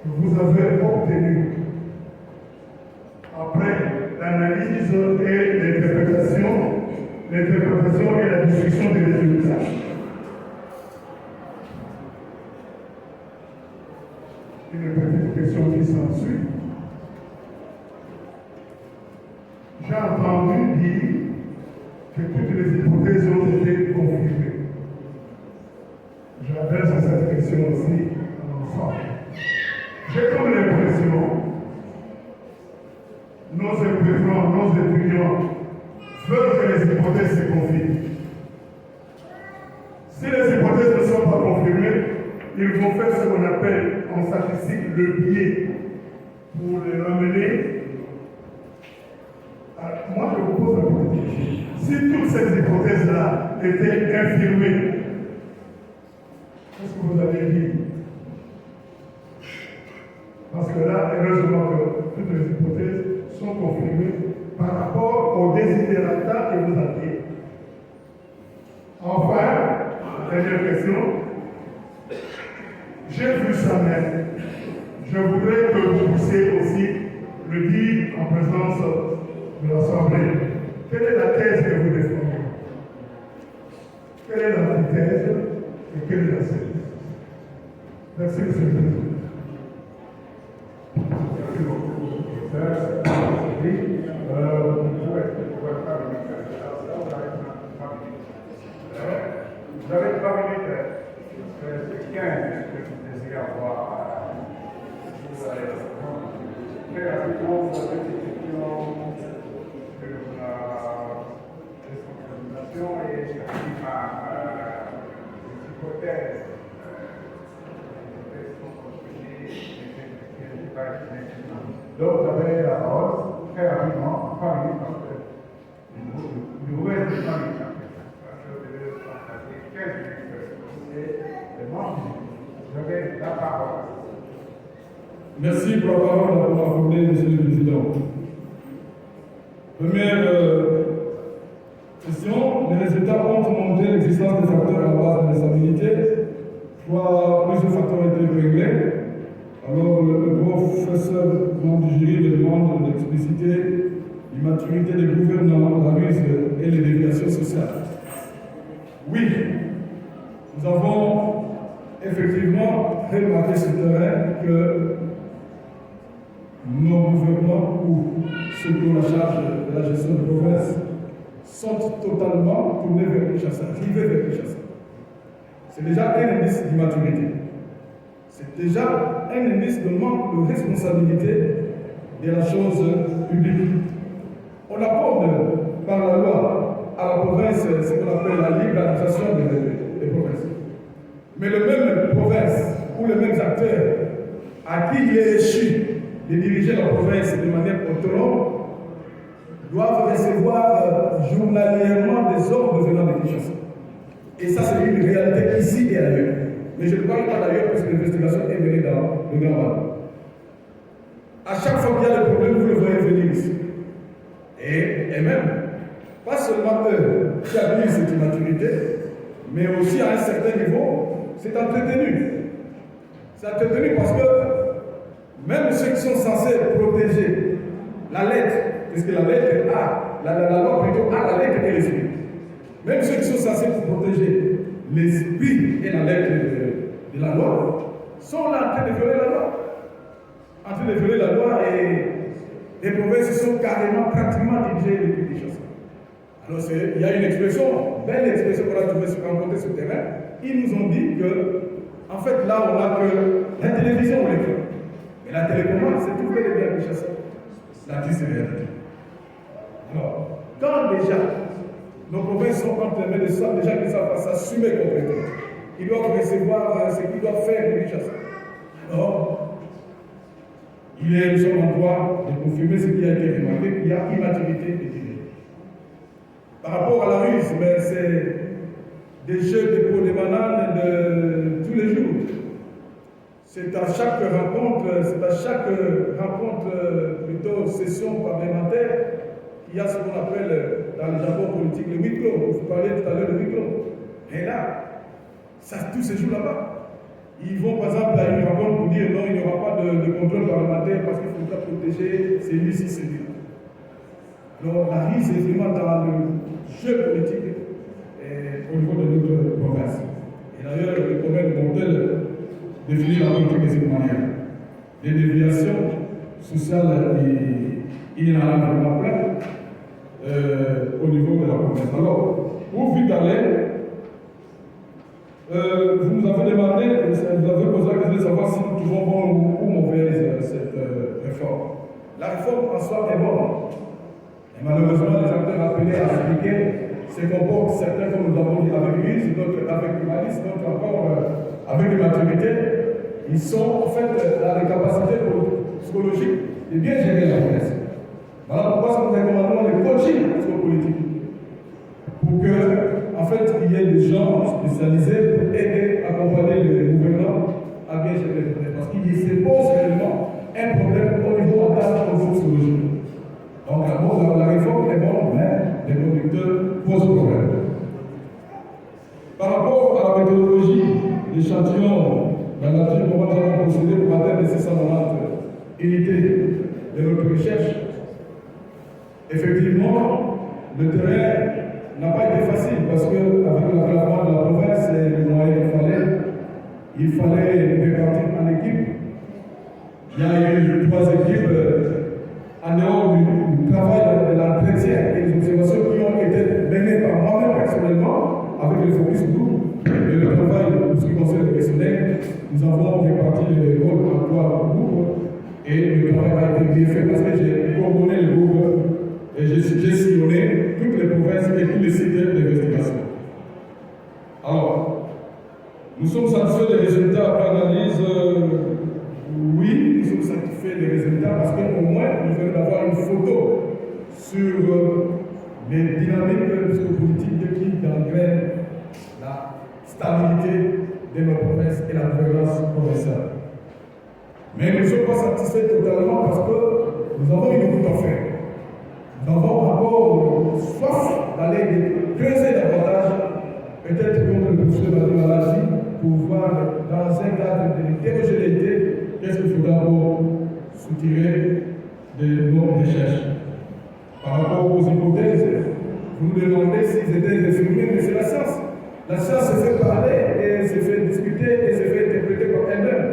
que vous avez obtenus après l'analyse et l'interprétation et la discussion des résultats? Une petite question qui s'ensuit. J'ai entendu dire que toutes les hypothèses ont été confirmées. J'adresse cette question aussi à l'ensemble. J'ai comme l'impression, nos étudiants veulent que les hypothèses se confirment. Si les hypothèses ne sont pas confirmées, ils vont faire ce qu'on appelle en statistique le biais pour les ramener. Alors, moi, je vous pose la petite question. Si toutes ces hypothèses-là étaient infirmées, qu'est-ce que vous avez dit? Parce que là, heureusement que toutes les hypothèses sont confirmées par rapport aux desiderata que vous aviez. Enfin, dernière question. J'ai vu ça même. Je voudrais que vous puissiez aussi le dire en présence de l'Assemblée. Quelle est la thèse que vous défendez? Quelle est l'antithèse et quelle est la thèse? Merci, M. le Président. Merci beaucoup. Vous avez 3 minutes. C'est 15 que vous désirez avoir. Très rapidement, vous avez des questions sur la décentralisation et les hypothèses. Donc, vous avez la parole très rapidement, 3 minutes, parce que vous reste 3 minutes. Merci pour la parole d'avoir accordé, Monsieur le Président. Première question, les résultats ont montré l'existence des facteurs à la base de l'instabilité, soit plusieurs facteurs ont été réglés. Alors, le professeur membre du jury demande d'expliciter l'immaturité des gouvernants, la ruse et les déviations sociales. Oui, nous avons effectivement remarqué sur le terrain que nos gouvernements ou ceux qui ont la charge de la gestion de province sont totalement tournés vers Kinshasa, rivés vers Kinshasa. C'est déjà un indice d'immaturité. C'est déjà un indice de manque de responsabilité de la chose publique. On accorde par la loi à la province ce qu'on appelle la libre administration des provinces. Mais le même province ou les mêmes acteurs à qui il est échu de diriger la province de manière autonome doivent recevoir journalièrement des ordres venant de Kinshasa. Et ça, c'est une réalité ici et ailleurs. Mais je ne parle pas d'ailleurs parce que l'investigation est menée dans le Grand Val. À chaque fois qu'il y a des problèmes, vous le voyez venir ici. Et même, pas seulement eux qui abusent cette immaturité, mais aussi à un certain niveau, c'est entretenu. C'est entretenu parce que même ceux qui sont censés protéger la lettre, puisque la lettre a, la loi plutôt a la lettre et l'esprit. Même ceux qui sont censés protéger l'esprit et la lettre de la loi sont là en train de violer la loi. En train de violer la loi et les provinces sont carrément, pratiquement dirigées depuis Kinshasa. Alors il y a une expression, belle expression qu'on a trouvée sur le terrain. Ils nous ont dit que, en fait, là, on n'a que la télévision ou l'écran. Mais la télécommande, c'est tout fait de bien Kinshasa. La triste réalité. Alors, quand déjà, nos provinces sont entraînées de ça, déjà qu'ils savent s'assumer complètement. Ils doivent recevoir ce qu'ils doivent faire de Kinshasa. Alors, nous sommes en droit de confirmer ce qui a été remarqué, qu'il y a immaturité et délai. Par rapport à la ruse, c'est des jeux de peau de banane de tous les jours. C'est à chaque rencontre, plutôt session parlementaire, qu'il y a ce qu'on appelle dans le jargon politique le huis clos. Vous parliez tout à l'heure de huis clos. Et là, tous ces jours là-bas. Ils vont par exemple à une rencontre pour dire non, il n'y aura pas de contrôle parlementaire parce qu'il faudra protéger celui-ci, celui-là. Alors la RIS est vraiment dans le jeu politique au niveau de notre province. Et d'ailleurs, le problème de Montel définit la politique de cette manière. Les déviations sociales, il y en a vraiment plein au niveau de la province. Alors, pour vite aller, vous nous avez demandé, vous avez posé la question de savoir si nous trouvons bonne ou mauvaise cette réforme. La réforme en soi est bonne. Et malheureusement, les acteurs appelés à appliquer se comportent, certains comme nous avons dit avec l'UIS, d'autres avec l'humanisme, d'autres encore avec l'immaturité. Ils sont en fait dans les capacités psychologiques de bien gérer la presse. Voilà pourquoi ça nous recommandons le coaching psychopolitique. Pour que, en fait, il y ait des gens spécialisés pour aider, accompagner le gouvernement à bien gérer les problèmes. Parce qu'il se pose réellement un problème au niveau mental et sociologique. Donc, la réforme est bonne, mais les conducteurs posent problème. Par rapport à la méthodologie, l'échantillon, la nature, comment nous avons procédé pour atteindre les 690 unités de notre recherche, effectivement, le terrain n'a pas été facile parce qu'avec l'enclavement de la province et les moyens il fallait répartir en équipe. Il y a eu 3 équipes en dehors du travail de l'entretien et des observations qui ont été menées par moi-même personnellement avec le focus group et le travail pour ce qui concerne le personnel. Nous avons réparti les rôles en 3 groupes et le travail a été bien fait parce que j'ai coordonné le groupe et j'ai sillonné toutes les provinces et tous les sites d'investigation. Alors, nous sommes satisfaits des résultats après analyse. Oui, nous sommes satisfaits des résultats parce qu'au moins, nous venons d'avoir une photo sur les dynamiques psychopolitiques qui gangrènent la stabilité de nos provinces et la gouvernance provinciale. Mais nous ne sommes pas satisfaits totalement parce que nous avons une route à faire. Nous avons encore soif d'aller creuser davantage, peut-être comme le professeur Maladie, pour voir dans un cadre d'hétérogénéité qu'est-ce qu'il faudra pour soutirer de nos recherches. Par rapport aux hypothèses, vous nous demandez s'ils étaient infirmiers, mais c'est la science. La science se fait parler, et se fait discuter, et se fait interpréter par elle-même.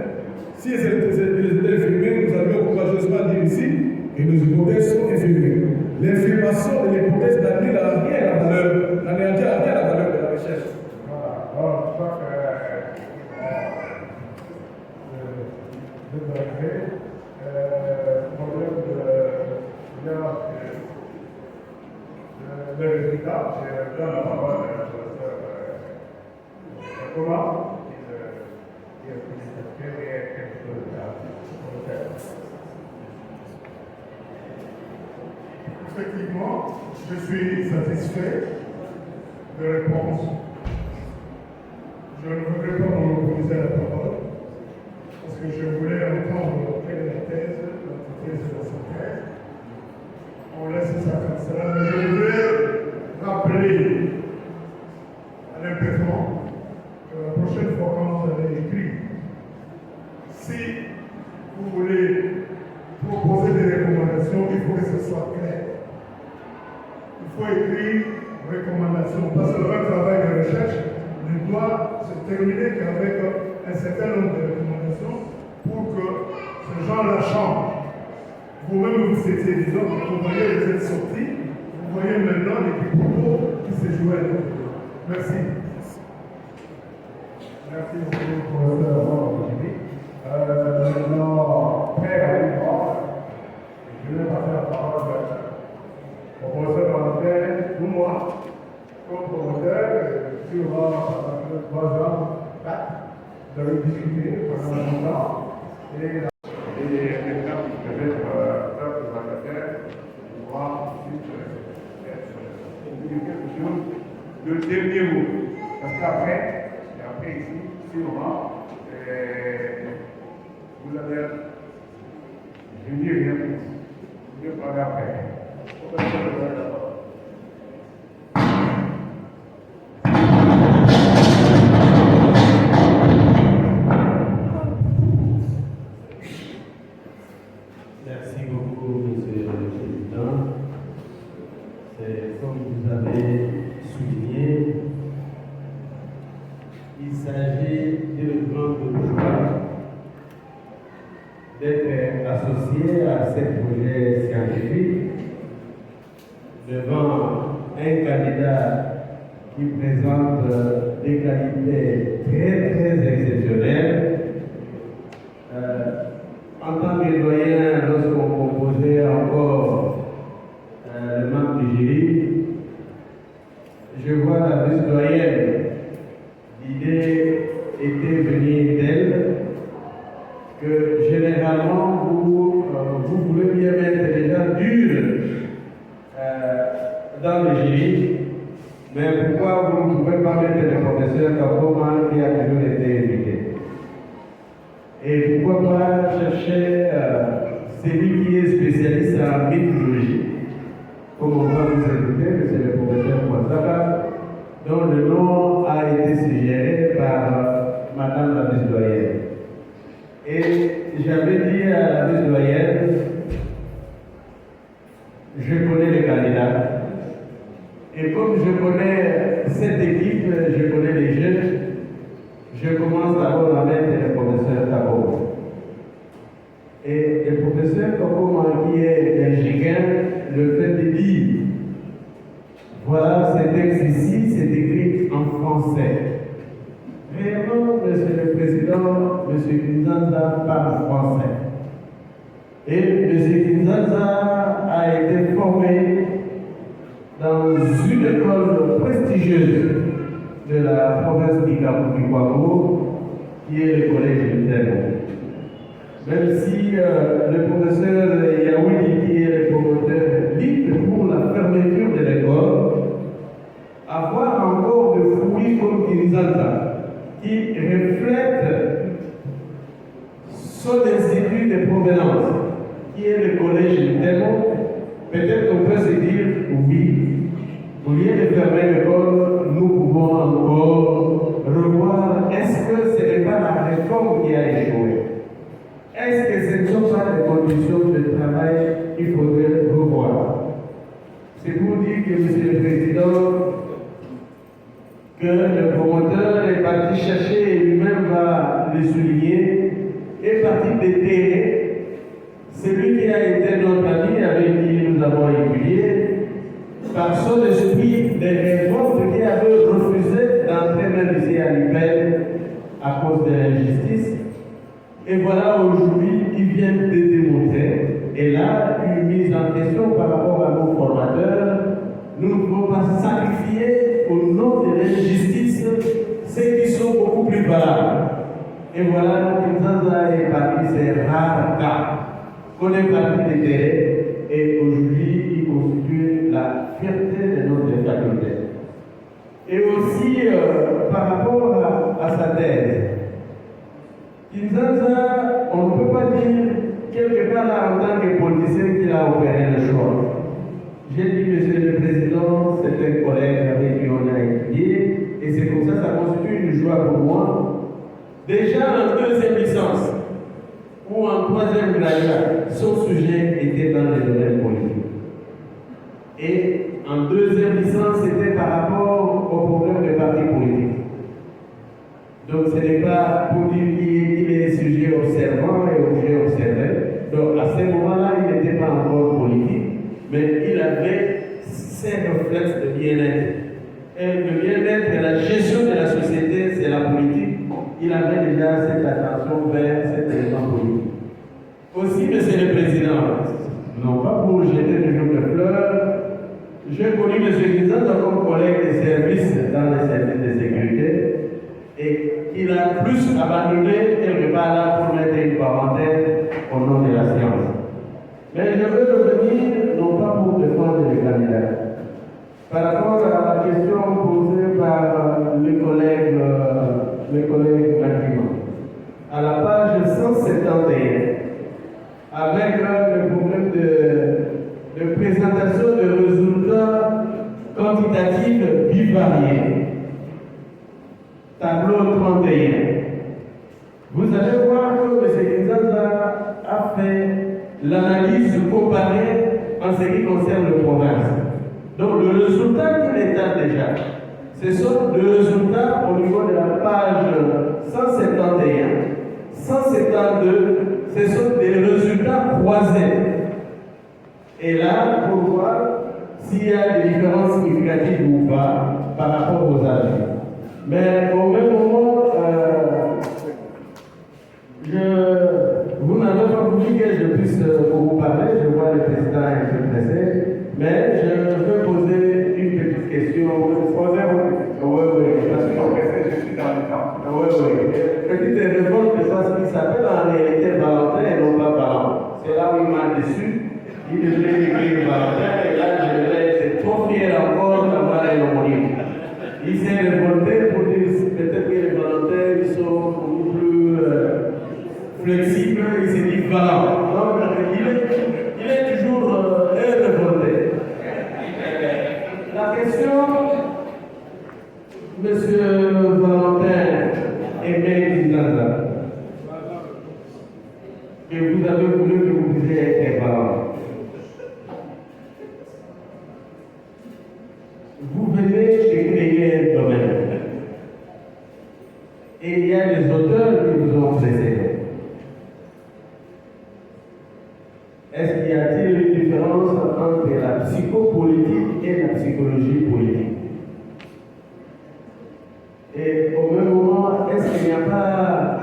Si ils étaient infirmiers, nous allions courageusement dire ici que nos hypothèses sont infirmières. L'infirmation de l'hypothèse n'anéantit rien la valeur de la recherche. Voilà. Alors, je crois que le problème de résultat, c'est dans la parole de la professeure Thomas, qui est quelque chose de faire. Effectivement, je suis satisfait de réponse. Je ne voudrais pas monopoliser la parole, parce que je voulais entendre quelle est la thèse, l'entreprise de sa thèse. On laisse ça comme ça, mais je voudrais rappeler à l'impétrant que la prochaine fois quand vous allez écrire, si vous voulez proposer des recommandations, il faut que ce soit clair. Il faut écrire recommandations, parce que le vrai travail de recherche ne doit se terminer qu'avec un certain nombre de recommandations pour que ce genre la chambre Vous-même, vous étiez, disons, vous voyez, vous êtes sortis, vous voyez maintenant les propos qui se jouaient. Merci. Merci beaucoup, professeur Jimmy. Maintenant, Père je vais passer la parole au professeur Valentin, ou moi, comme promoteur, sur 3 ans, 4, vous avez discuté pendant longtemps. Et maintenant, peut-être peuple vacataire, pouvoir ensuite dire quelque chose de dernier mot. Parce qu'après, ici, sûrement, vous allez, je ne dis rien plus. Je vais parler après. Merci beaucoup, Monsieur le Président. C'est comme vous avez souligné, il s'agit d'une grande joie d'être associé à ce projet scientifique devant un candidat qui présente des qualités très exceptionnelles. En tant que doyen, lorsqu'on composait encore le membre du jury, je vois la vice-doyenne. L'idée était venue d'elle que généralement vous voulez bien mettre les gens durs dans le jury, mais pourquoi vous ne pouvez pas mettre le professeur Kakoma qui a toujours été invité? Et pourquoi pas chercher celui qui est spécialiste en mythologie, comme on va vous inviter, c'est le professeur Mwazaka, dont le nom a été suggéré par Madame la vice-doyenne. Et j'avais dit à la vice-doyenne, je connais les candidats. Et comme je connais cette équipe, je connais les jeunes, je commence d'abord à mettre le professeur Kakoma. Et le professeur Kakoma, qui est un gigant, le fait de dire, voilà, ce texte ici, c'est écrit en français. Réellement, Monsieur le Président, M. Kinzanza parle français. Et M. Kinzanza a été formé dans une école prestigieuse de la province d'Ikwago, qui est le collège de Terre. Même si le professeur Yaouli, qui est le promoteur libre pour la fermeture de l'école, avoir encore de fruits comme Kinzanza, qui reflète son institut de provenance, qui est le collège de Terre, peut-être qu'on peut se dire oui. Au lieu de fermer l'école, nous pouvons encore revoir est-ce que ce n'est pas la réforme qui a échoué? Est-ce que ce ne sont pas les conditions de travail qu'il faudrait revoir? C'est pour dire que, Monsieur le Président, que le promoteur est parti chercher et lui-même va le souligner, est parti déterrer celui qui a été notre ami avec qui nous avons étudié, par son esprit de révolte qui avait refusé d'entrer même ici à l'IPEL à cause de l'injustice. Et voilà, aujourd'hui, il vient de démontrer, et là, une mise en question par rapport à nos formateurs. Nous ne pouvons pas sacrifier au nom de l'injustice ceux qui sont beaucoup plus valables. Et voilà, Kinzanza est parmi ces rares cas qu'on est parti déterrer. Et aujourd'hui, il constitue la fierté de notre faculté. Et aussi, par rapport à sa thèse, Kinzanza, on ne peut pas dire quelque part là, en tant que politicien qu'il a opéré le choix. J'ai dit, Monsieur le Président, c'est un collègue avec qui on a étudié, et c'est comme ça, ça constitue une joie pour moi. Déjà en deuxième licence, ou en troisième graduat, son sujet était dans les domaines politiques. Et en deuxième licence, c'était par rapport au problème des partis politiques. Donc ce n'est pas pour dire qu'il est sujet observant et objet observé, Donc à ce moment-là, il n'était pas encore politique, mais il avait ces réflexes de bien-être. Et le bien-être et la gestion de la société, c'est la politique. Il avait déjà cette attention vers cet élément politique. Aussi, Monsieur le Président, non pas pour jeter toujours de fleurs, j'ai connu M. Kinzanza comme collègue de service dans les services de sécurité et il a plus abandonné quelque part là pour mettre une parenthèse au nom de la science. Mais je veux revenir, non pas pour défendre les candidats, par rapport à la question posée par les collègues Maguima. À la page 171, avec le problème de présentation de résultats quantitatifs bivariés. Tableau 31. Vous allez voir que M. Kinzanza a fait l'analyse comparée en ce qui concerne le province. Donc le résultat qu'il état déjà, ce sont les résultats au niveau de la page 171, 172, ce sont des résultats croisés. Et là, pour voir s'il y a des différences significatives ou pas par rapport aux avis. Mais au même moment, vous n'avez pas voulu que je puisse vous parler, je vois le président un peu pressé, mais je veux poser une petite question. Posez-vous. Oui, Parce que je suis dans le temps. oui. Petite révolte, c'est ce qui s'appelle en réalité Valentin et non pas Valentin. C'est là où il m'a déçu. Il devait écrire Valentin et là je vais être trop fier encore d'avoir un homonyme. Il s'est révolté pour dire peut-être que les Valentins ils sont beaucoup plus flexibles, il s'est dit Valentin. Donc il est toujours révolté. La question, Monsieur Valentin Aimé Kinzanza, que vous avez voulu que vous puissiez être Valentin. Vous venez de créer un domaine. Et il y a des auteurs qui vous ont précédé. Est-ce qu'il y a-t-il une différence entre la psychopolitique et la psychologie politique? Et au même moment, est-ce qu'il n'y a pas,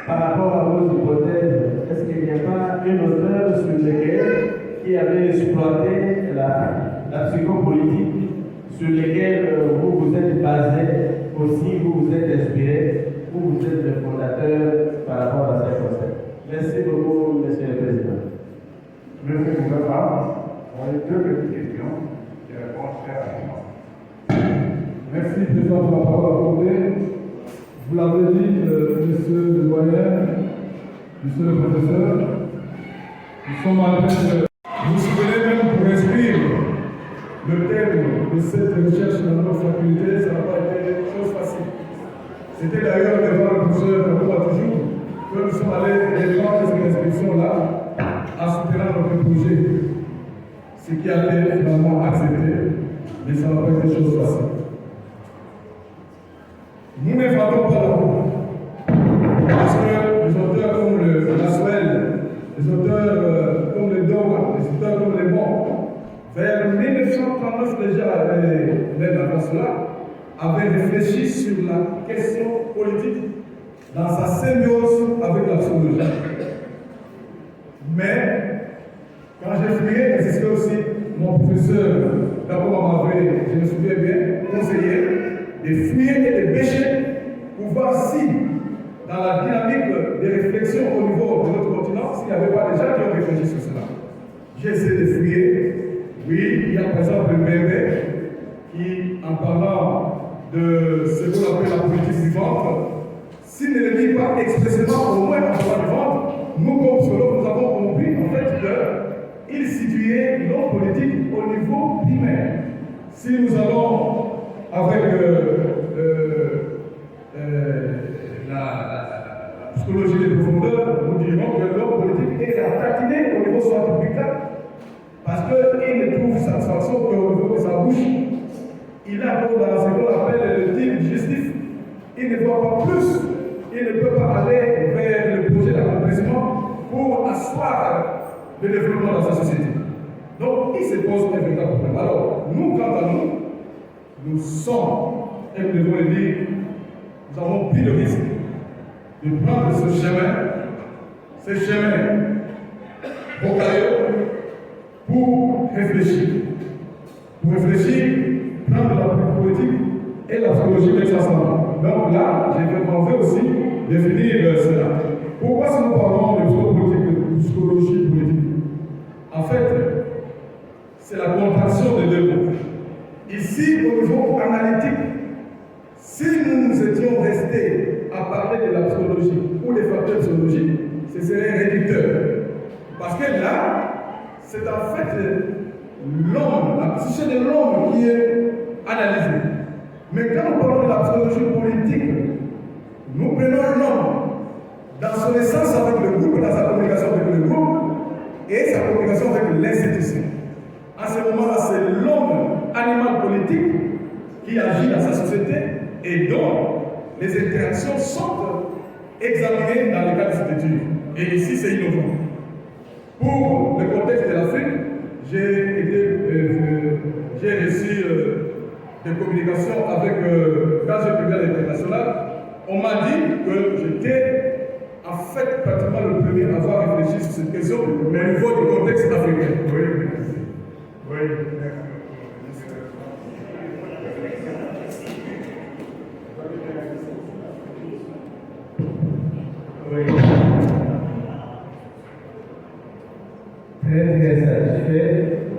par rapport à vos hypothèses, est-ce qu'il n'y a pas un auteur sur lequel qui avait exploité la psychopolitique, sur lequel vous vous êtes basé, aussi vous vous êtes inspiré, vous êtes le fondateur par rapport à ces concepts? Merci beaucoup, Monsieur le Président. Monsieur le Président, on a deux petites questions. Je réponds très rapidement. Merci, Président, pour la parole accordée. Vous l'avez dit, Monsieur le doyen, Monsieur le professeur, nous sommes en train de vous souvenez même pour inscrire le thème de cette recherche dans notre faculté, ça n'a pas été chose facile. C'était d'ailleurs devant le professeur Kabouba toujours que nous sommes allés devant cette inscription-là en soutenant notre projet. Ce qui a été finalement accepté, mais ça n'a pas été chose facile. Nous ne vendons pas la route. Parce que les auteurs comme le Laswell, les auteurs comme le Dowa, les auteurs comme les Morts, vers 1939 déjà, même avant cela, avaient réfléchi sur la question politique dans sa symbiose avec la psychologie. Mais, quand j'ai fouillé, et c'est ce que aussi mon professeur d'abord m'avait, je me souviens bien, conseillé, de fouiller et de bêcher pour voir si, dans la dynamique des réflexions au niveau de notre continent, s'il n'y avait pas des gens qui ont réfléchi sur cela. J'ai essayé de fouiller. Oui, il y a par exemple le BMB qui, en parlant de ce qu'on appelle la politique du ventre, s'il ne le dit pas expressément, au moins en parlant du ventre, nous, comme psychologues, nous avons compris en fait qu'il situait l'homme politique au niveau primaire. Si nous allons avec la psychologie des profondeurs, nous dirons que l'homme politique est ratatiné au niveau scientifique parce qu'il ne trouve satisfaction qu'au niveau de sa bouche. Il a dans ce qu'on appelle le type digestif. Il ne voit pas plus. Il ne peut pas aller vers le projet d'accomplissement pour asseoir le développement dans sa société. Donc, il se pose un véritable problème. Alors, nous, quant à nous, nous sommes, et nous devons le dire, nous avons pris le risque de prendre ce chemin rocailleux pour réfléchir. Pour réfléchir, prendre la politique et la psychologie mettre ensemble. Donc là, on veut aussi définir cela. Pourquoi si nous parlons de psychologie politique? En fait, c'est la contraction des deux mots. Ici, au niveau analytique, si nous étions restés à parler de la psychologie ou des facteurs psychologiques, ce serait réducteur. Parce que là, c'est en fait l'homme, la psyché de l'homme qui est analysée. Mais quand nous parlons de la psychologie politique, nous prenons l'homme dans son essence avec le groupe, dans sa communication avec le groupe et sa communication avec l'institution. À ce moment-là, c'est l'homme animal politique qui agit dans sa société et dont les interactions sont examinées dans le cadre de cette étude. Et ici, c'est innovant. Pour le contexte de l'Afrique, j'ai reçu des communications avec quand j'ai publié à l'international. On m'a dit que j'étais en fait pratiquement le premier à avoir réfléchi sur cette question au niveau du contexte africain. Oui, merci. Oui, merci. Oui. Très satisfait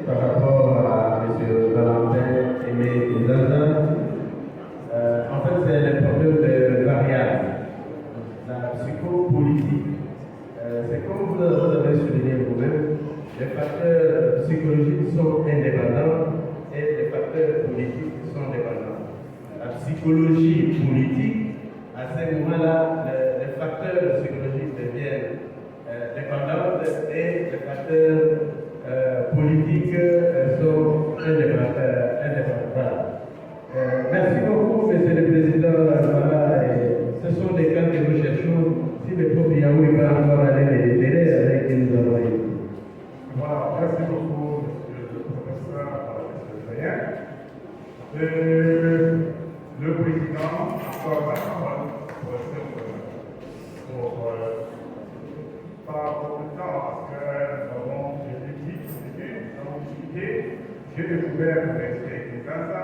par rapport à M. Valentin Aimé Kinshasa. En fait, c'est le problème de variable, la psychopolitique. C'est comme vous avez souligné vous-même, les facteurs psychologiques sont indépendants et les facteurs politiques sont dépendants. La psychologie politique, à ce moment-là, les facteurs psychologiques deviennent dépendants et les facteurs politiques sont indépendants. Merci beaucoup, Monsieur le Président. Ce sont des cas que nous cherchons. Si le prof Yaoui va encore aller les délais avec qui nous avons eu. Voilà, merci beaucoup, Monsieur le professeur Zéyen. Le président accorde la parole pour pas beaucoup de temps, parce que nous avons discuté, j'ai découvert avec Kinshasa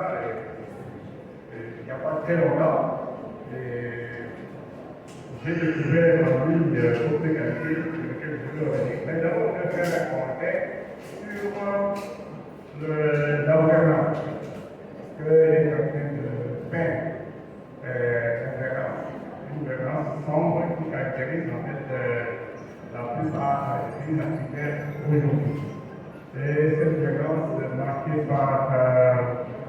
il n'y a pas très longtemps. J'ai découvert en ligne d'autres qualités sur lesquelles je veux revenir. Mais d'abord, je vais faire un commentaire sur la gouvernance. Parce qu'il est en train de faire une gouvernance sombre qui caractérise en fait la plupart des pays africains aujourd'hui. Et cette gouvernance est marquée par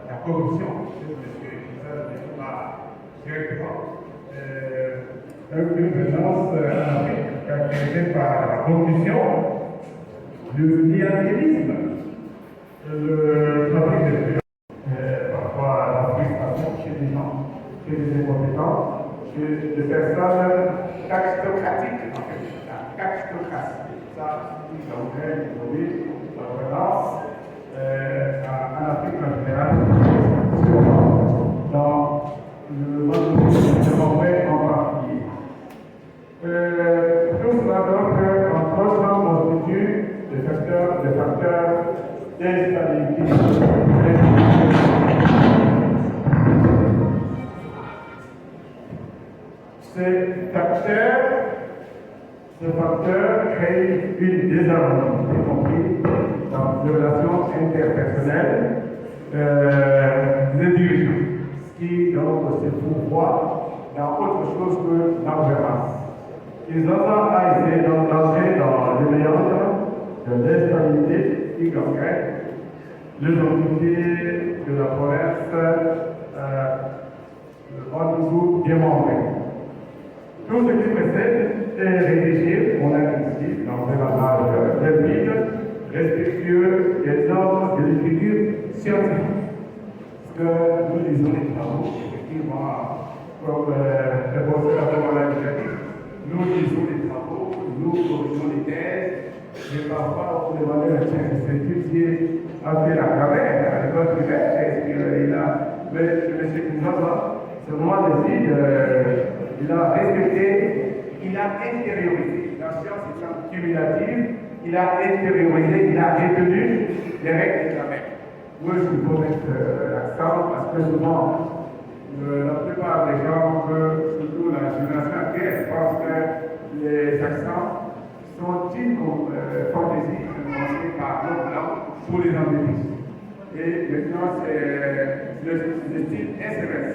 la corruption, M. Kinshasa ne dit pas directement. Une gouvernance en Afrique caractérisée par la corruption, le clientélisme, le trafic de violence, parfois la frustration chez les gens, chez les incompétents, chez les personnes cactocratiques, en fait, la cactocratie. Ça, c'est la gouvernance en Afrique en général, dans le monde développé en particulier. Tout cela donc, entre autres, constitue des facteurs d'instabilité. Ces facteurs créent une désharmonie, y compris dans les relations interpersonnelles des dirigeants, ce qui donc se pourvoit dans autre chose que la gouvernance. Ils ont été d'entrer dans l'émergence de l'instabilité qui gangrène les entités de la province en niveau démembré. Tout ce qui précède est rédigé, on a ici, dans un langage rapide, respectueux des normes de l'écriture scientifique. Parce que nous lisons les travaux, effectivement, comme le professeur Abdelmalak l'a dit, nous lisons les travaux, nous corrigeons les des thèses, mais parfois on demandait à un chef de s'étudier a fait la grammaire à l'école primaire, mais M. Kinshasa, ce moment de vie, il a respecté, il a intériorisé. La science étant cumulative, il a intériorisé, il a retenu les règles de grammaire. Moi, je peux mettre l'accent parce que souvent, la plupart des gens, surtout la génération actuelle, pensent que les accents sont une fantaisie commencée par l'homme blanc pour les entreprises. Et maintenant, c'est le style SMS,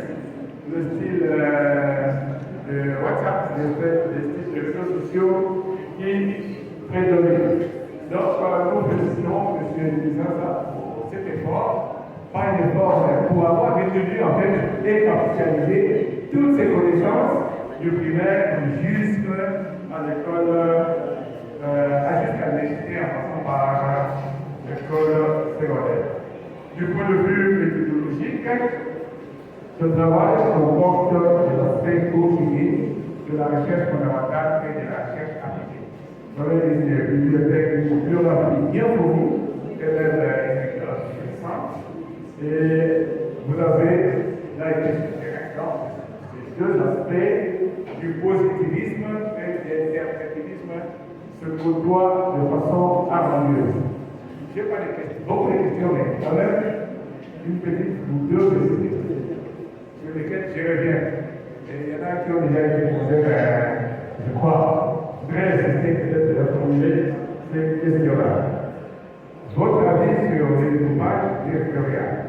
le style de WhatsApp, le style de réseaux sociaux qui prédomine. Donc, nous félicitons M. Kinshasa pour cet effort, pas un effort pour avoir retenu en fait et capitalisé toutes ces connaissances du primaire jusqu'à l'école, jusqu'à l'université en passant par l'école secondaire. Du point de vue méthodologique, ce travail comporte des aspects quotidiens de la recherche fondamentale et de la recherche appliquée. Vous avez une bibliothèque bibliographique bien fournie, elle est intéressante, et vous avez là été sur le terrain. Donc, les deux aspects du positivisme et de l'interprétivisme se côtoient de façon harmonieuse. Je n'ai pas de questions, beaucoup de questions, mais quand même une petite ou deux questions sur lesquelles je reviens. Et il y en a qui ont déjà été posées, je crois, très insister peut-être de formuler ces questions-là. Votre avis sur les découpages vectoriels.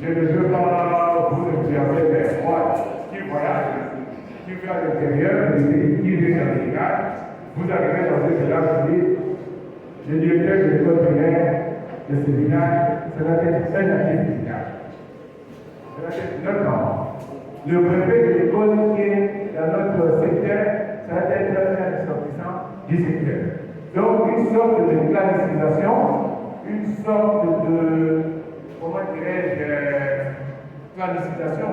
Je ne veux pas vous observer, mais moi, qui voyage, qui vit à l'intérieur, qui vit dans les villages, vous arrivez dans un village, vous dites, le directeur de l'école primaire de ce village, ça va être un natif du village. Ça va être notre enfant. Le préfet de l'école qui est dans notre secteur, ça va être un ressortissant du secteur. Donc, une sorte de classification, une sorte de, comment dirais-je, planification,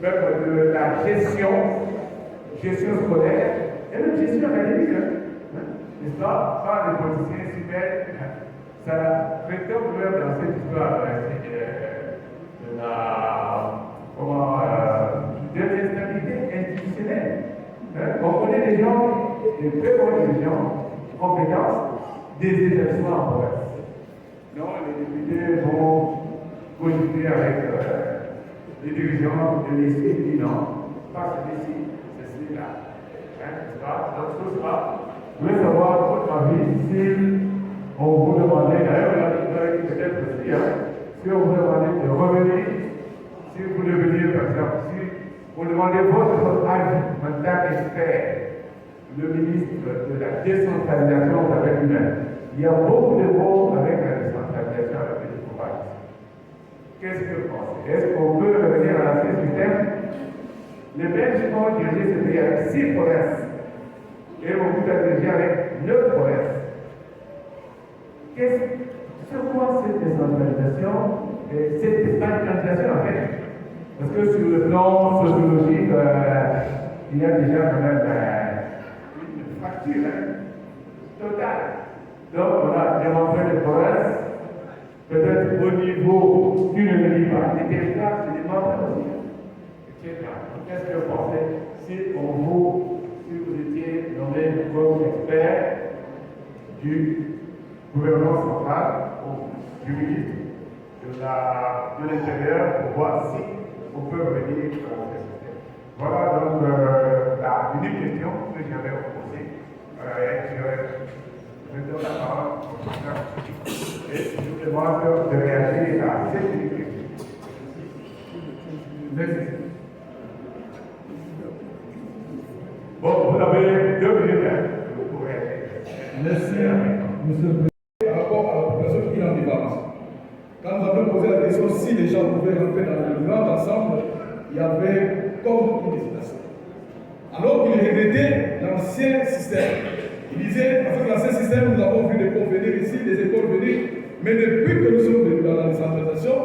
même de la gestion scolaire et même gestion académique. N'est-ce pas? Par les politiciens super, ça retombe même dans cette histoire de l'instabilité institutionnelle. On connaît des gens, des très bons dirigeants, compétences, des établissements en province. Non, les députés vont cogiter avec les dirigeants de l'ICI, ils disent non, pas celui-ci, c'est celui-là. N'est-ce pas? Donc, tout ça, je voulais savoir votre avis si on vous demandait, d'ailleurs, on a dit peut-être aussi, si on vous demandait de revenir, si vous deveniez, par exemple, si vous demandez votre avis en tant qu'expert, le ministre de la décentralisation avec lui-même. Il y a beaucoup de mots avec la décentralisation avec les découpages. Qu'est-ce que vous pensez? Est-ce qu'on peut revenir à l'ancien système? Les Belges ont dirigé ce pays avec 6 provinces. Et on vous a dirigé avec 9 provinces. Sur quoi cette décentralisation et cette décentralisation en fait? Parce que sur le plan sociologique, il y a déjà quand même une fracture totale. Donc on a démontré les provinces, peut-être au niveau d'une pas, des territoires, c'est des membres aussi, etc. Qu'est-ce que vous pensez si vous étiez nommé comme expert du gouvernement central ou du ministre de l'Intérieur pour voir si on peut revenir au système? Voilà donc la unique question que j'avais posée. Je donne la parole au président et je vous demande de réagir à cette unique question. Merci. Bon, vous avez 2 minutes pour réagir. Merci, monsieur le Président. Par rapport à la population qui est en débat, quand nous avons posé la question si les gens pouvaient rentrer dans le grand ensemble, il y avait comme une hésitation. Alors qu'il regrettait l'ancien système. Il disait, avec l'ancien système, nous avons vu des cours venir ici, des écoles venir, mais depuis que nous sommes venus dans la décentralisation,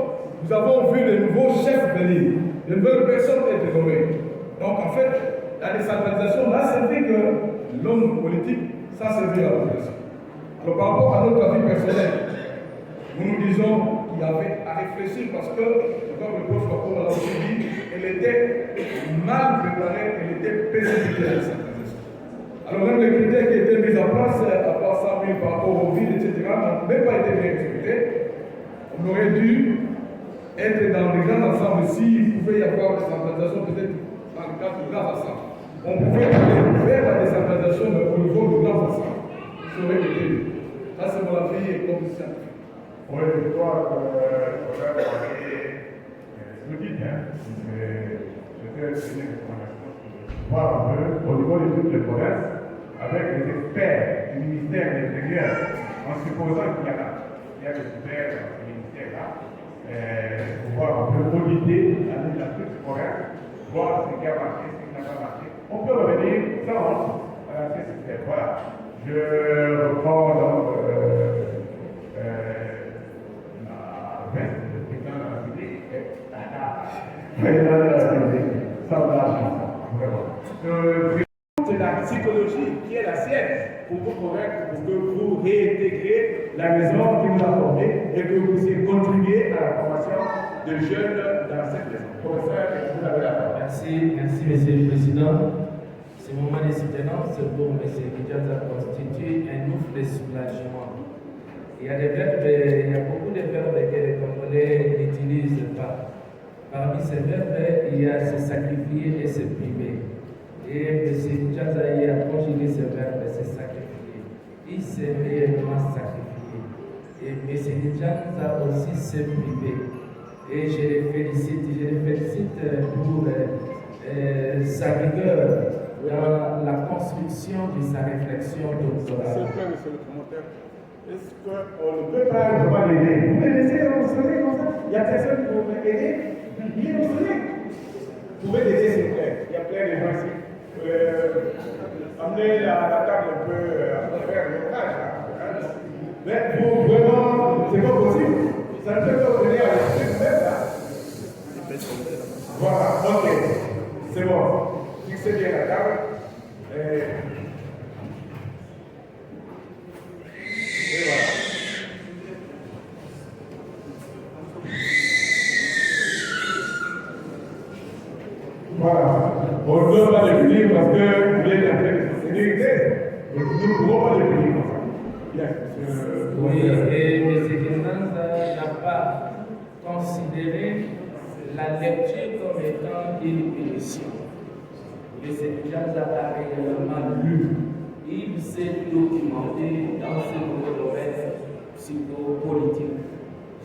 nous avons vu de nouveaux chefs venir, de nouvelles personnes être nommées. Donc en fait, la décentralisation n'a servi que l'homme politique, ça servi à la population. Alors par rapport à notre avis personnel, nous disons qu'il y avait à réfléchir parce que, comme le prof Macron l'a aussi dit, elle était mal préparée, elle était précipitée la décentralisation. Alors même les critères qui étaient mis en place, à part 100 000 par rapport aux villes, etc., n'ont même pas été bien respectés. On aurait dû être dans les grands ensembles s'il pouvait y avoir des centralisations, peut-être dans le cadre de grands ensembles. On pouvait aller vers la décentralisation au niveau de grands ensembles. Ça aurait été mieux. Ça, c'est mon avis et comme scientifique. Oui, je crois que je dis bien, j'étais venu voir un peu au niveau de toutes les provinces avec les experts du ministère de l'Intérieur, en supposant qu'il y a des experts dans ce ministère-là, pour voir un peu auditer la toute province, voir ce qui a marché, ce qui n'a pas marché. On peut revenir sans honte à ces experts. Voilà. Je reprends donc c'est la psychologie qui est la sienne pour vous convaincre, pour que vous réintégrez la maison qui vous a formé et que vous puissiez contribuer à la formation de jeunes dans cette maison. Professeur, vous avez la parole. Merci, Monsieur le Président. Ce moment de soutenance pour M. Kinshasa constitue un ouf de soulagement. Il y a beaucoup de verbes que les Congolais n'utilisent pas. Parmi ces verbes, il y a se sacrifier et se priver. Et M. Kinshasa a conjugué ce verbe, se sacrifier. Il s'est réellement sacrifié. Et M. Kinshasa aussi se priver. Et je le félicite pour sa rigueur dans la construction de sa réflexion doctorale. Monsieur le promoteur, est-ce qu'on ne peut pas vraiment l'aider? Vous me laissez mentionner comme ça? Il y a personne pour m'aider? Il est mentionné. Vous pouvez laisser, s'il vous plaît. Il y a plein de gens ici. Amenez la table un peu à faire le montage. Mais vous, vraiment, c'est pas possible. Ça ne peut pas venir à l'esprit même là. Voilà, ok. C'est bon. Fixez bien la table. Et voilà. Voilà. On ne peut pas le punir parce que vous êtes en train de sécurité. Nous ne pouvons pas le punir comme ça. Bien. Oui, et M. Kinshasa n'a pas considéré la lecture comme étant une punition. M. Kinshasa a réellement lu. Il s'est documenté dans ce nouveau domaine psychopolitique.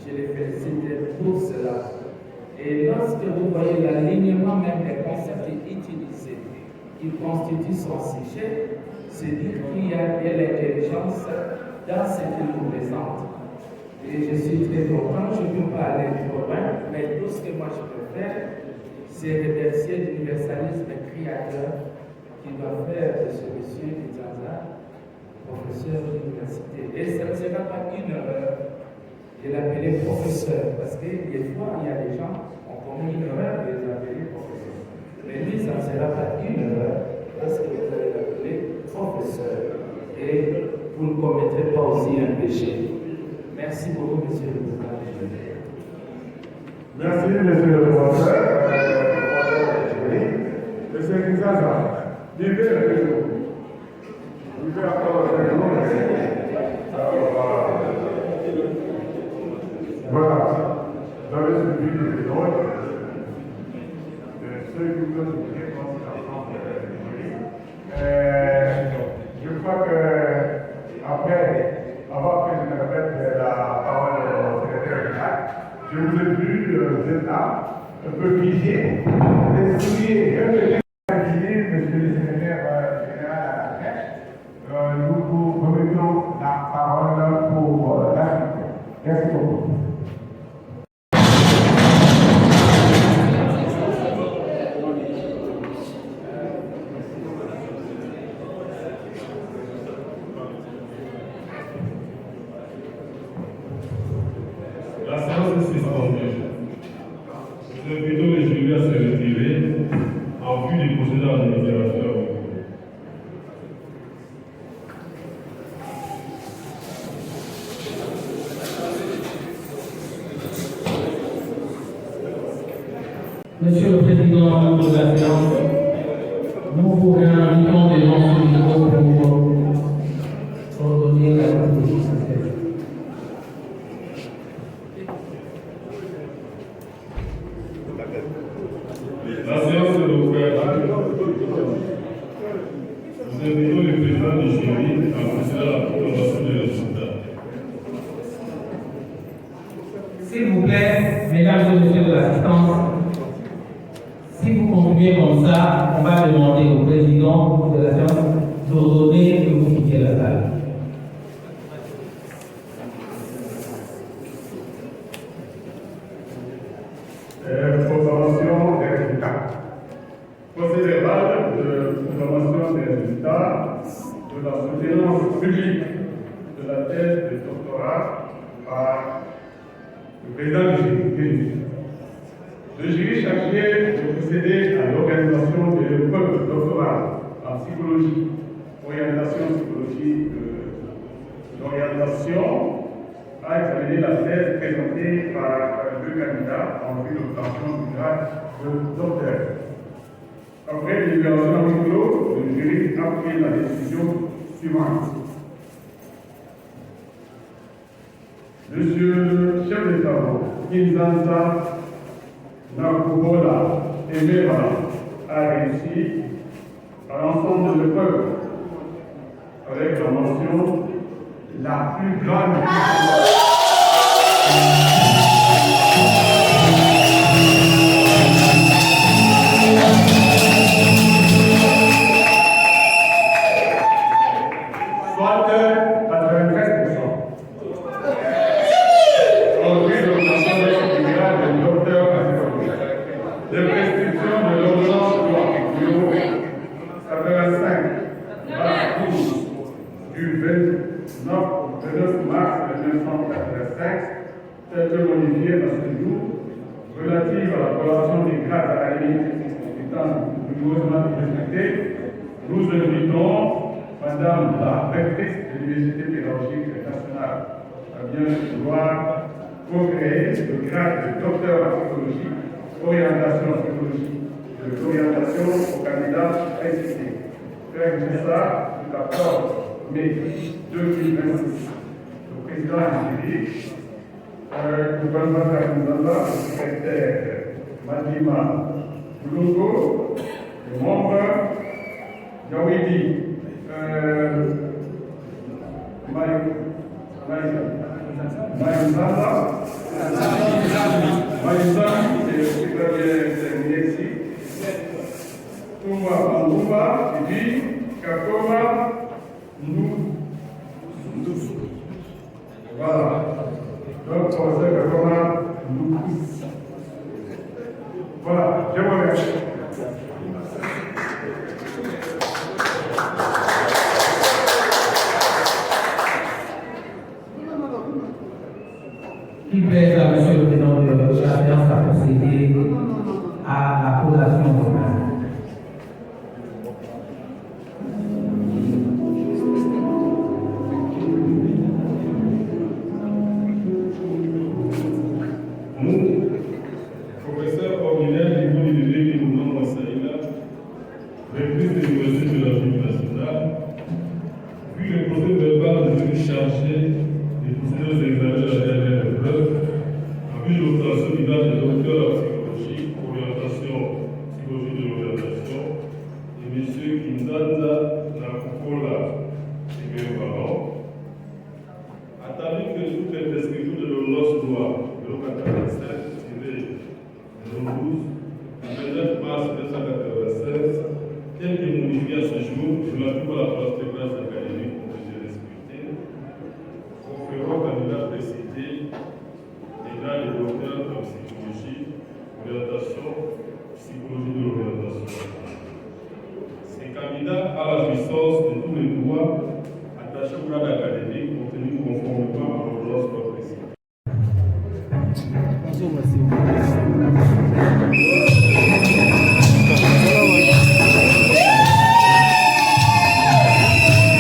Je le félicite pour cela. Et lorsque vous voyez l'alignement même des concepts utilisés, qui constitue son sujet, c'est dire qu'il y a de l'intelligence dans ce qu'il nous présente. Et je suis très content, je ne peux pas aller trop loin, mais tout ce que moi je peux faire, c'est remercier l'universalisme créateur qui doit faire de ce monsieur Kinshasa professeur d'université. Et ça ne sera pas une erreur de l'appeler professeur, parce que des fois, il y a des gens qui ont commis une erreur de les appeler professeur. Mais lui, ça ne sera pas une erreur, parce que vous allez l'appeler professeur. Et vous ne commettrez pas aussi un péché. Merci beaucoup, monsieur le président. merci, monsieur le professeur. Monsieur Kinshasa, vivez avec nous. Vivez encore avec nous. Voilà. Vous avez suivi les autres. Ceux qui vous ont suivi, je crois que après avoir que je me répète la parole au secrétaire général, je vous ai vu, vous êtes là, un peu figé, vous êtes souillé, un peu figé, monsieur le secrétaire général à la crèche. Nous vous remettons la parole pour la suite. Merci beaucoup. La séance est suspendue. Je invite le jury à se retirer en vue des procédures administratives. Monsieur le Président de la séance, nous vous réinvitons devant ce micro pour ordonner la politique sociale. La séance est ouverte. Nous invitons le président du jury à procéder à la proclamation des résultats. S'il vous plaît, mesdames et messieurs de l'assistance, si vous continuez comme ça, on va demander au président de la séance d'ordonner que vous quittiez la salle. Proclamation des résultats. Procès verbal de proclamation des résultats de la soutenance publique de la thèse de doctorat par le président du jury. Le jury chargé de procéder à l'organisation de l'épreuve doctorale en psychologie, orientation psychologie de l'orientation, a examiné la thèse présentée par deux candidats en vue de l'obtention du grade de docteur. Après délibération en huis clos, le jury a pris la décision suivante. Monsieur le chef des travaux, Kinzanza Nakubola Emeva a réussi à l'ensemble de l'épreuve avec la mention la plus grande. Soit 93%. Aujourd'hui, l'obtention du grade de docteur en psychologie. De prescription de l'ordonnance de loi numéro 85 du 29 mars 1985, telle que modifiée à ce jour, relative à la coloration des grades académiques étant rigoureusement respectée, nous invitons Madame la rectrice de l'Université pédagogique nationale à bien vouloir procréer le grade de docteur en psychologie, orientation psychologie, de l'orientation au candidat incité. Faire ça le 14 mai 2026. Le président du jury, le gouvernement Kakunzala, le secrétaire Madima Boulongo, le membre Yawidi Maïsam, c'est le secrétaire terminé ici. Touma Bangouba, et puis Kakoma Ndous. Voilà. Donc, professeur Kakoma Ndous. Voilà, je vous remercie. Qui plaise à Monsieur le Président de la séance à procéder à la collation de main. Nous, professeur ordinaire du l'Université de Moulin Massaïla, rectrice de l'Université de la République nationale, puis le procès verbal devenu chargé des procédures d'examen de la dernière épreuve, en vue de l'obtention du grade de docteur en psychologie, orientation, psychologie de l'orientation, et M. Kinzanza Nakukola Emeva, attendu que toutes les prescriptions de l'ordonnance loi de 1987-12 du 29 mars 1996, telle que modifiée à ce jour, relative à la place de classe académique pour les discuter, conférant candidat précité des grades de docteur en psychologie, orientation, psychologie de l'orientation. Ces candidats à la puissance de tous les droits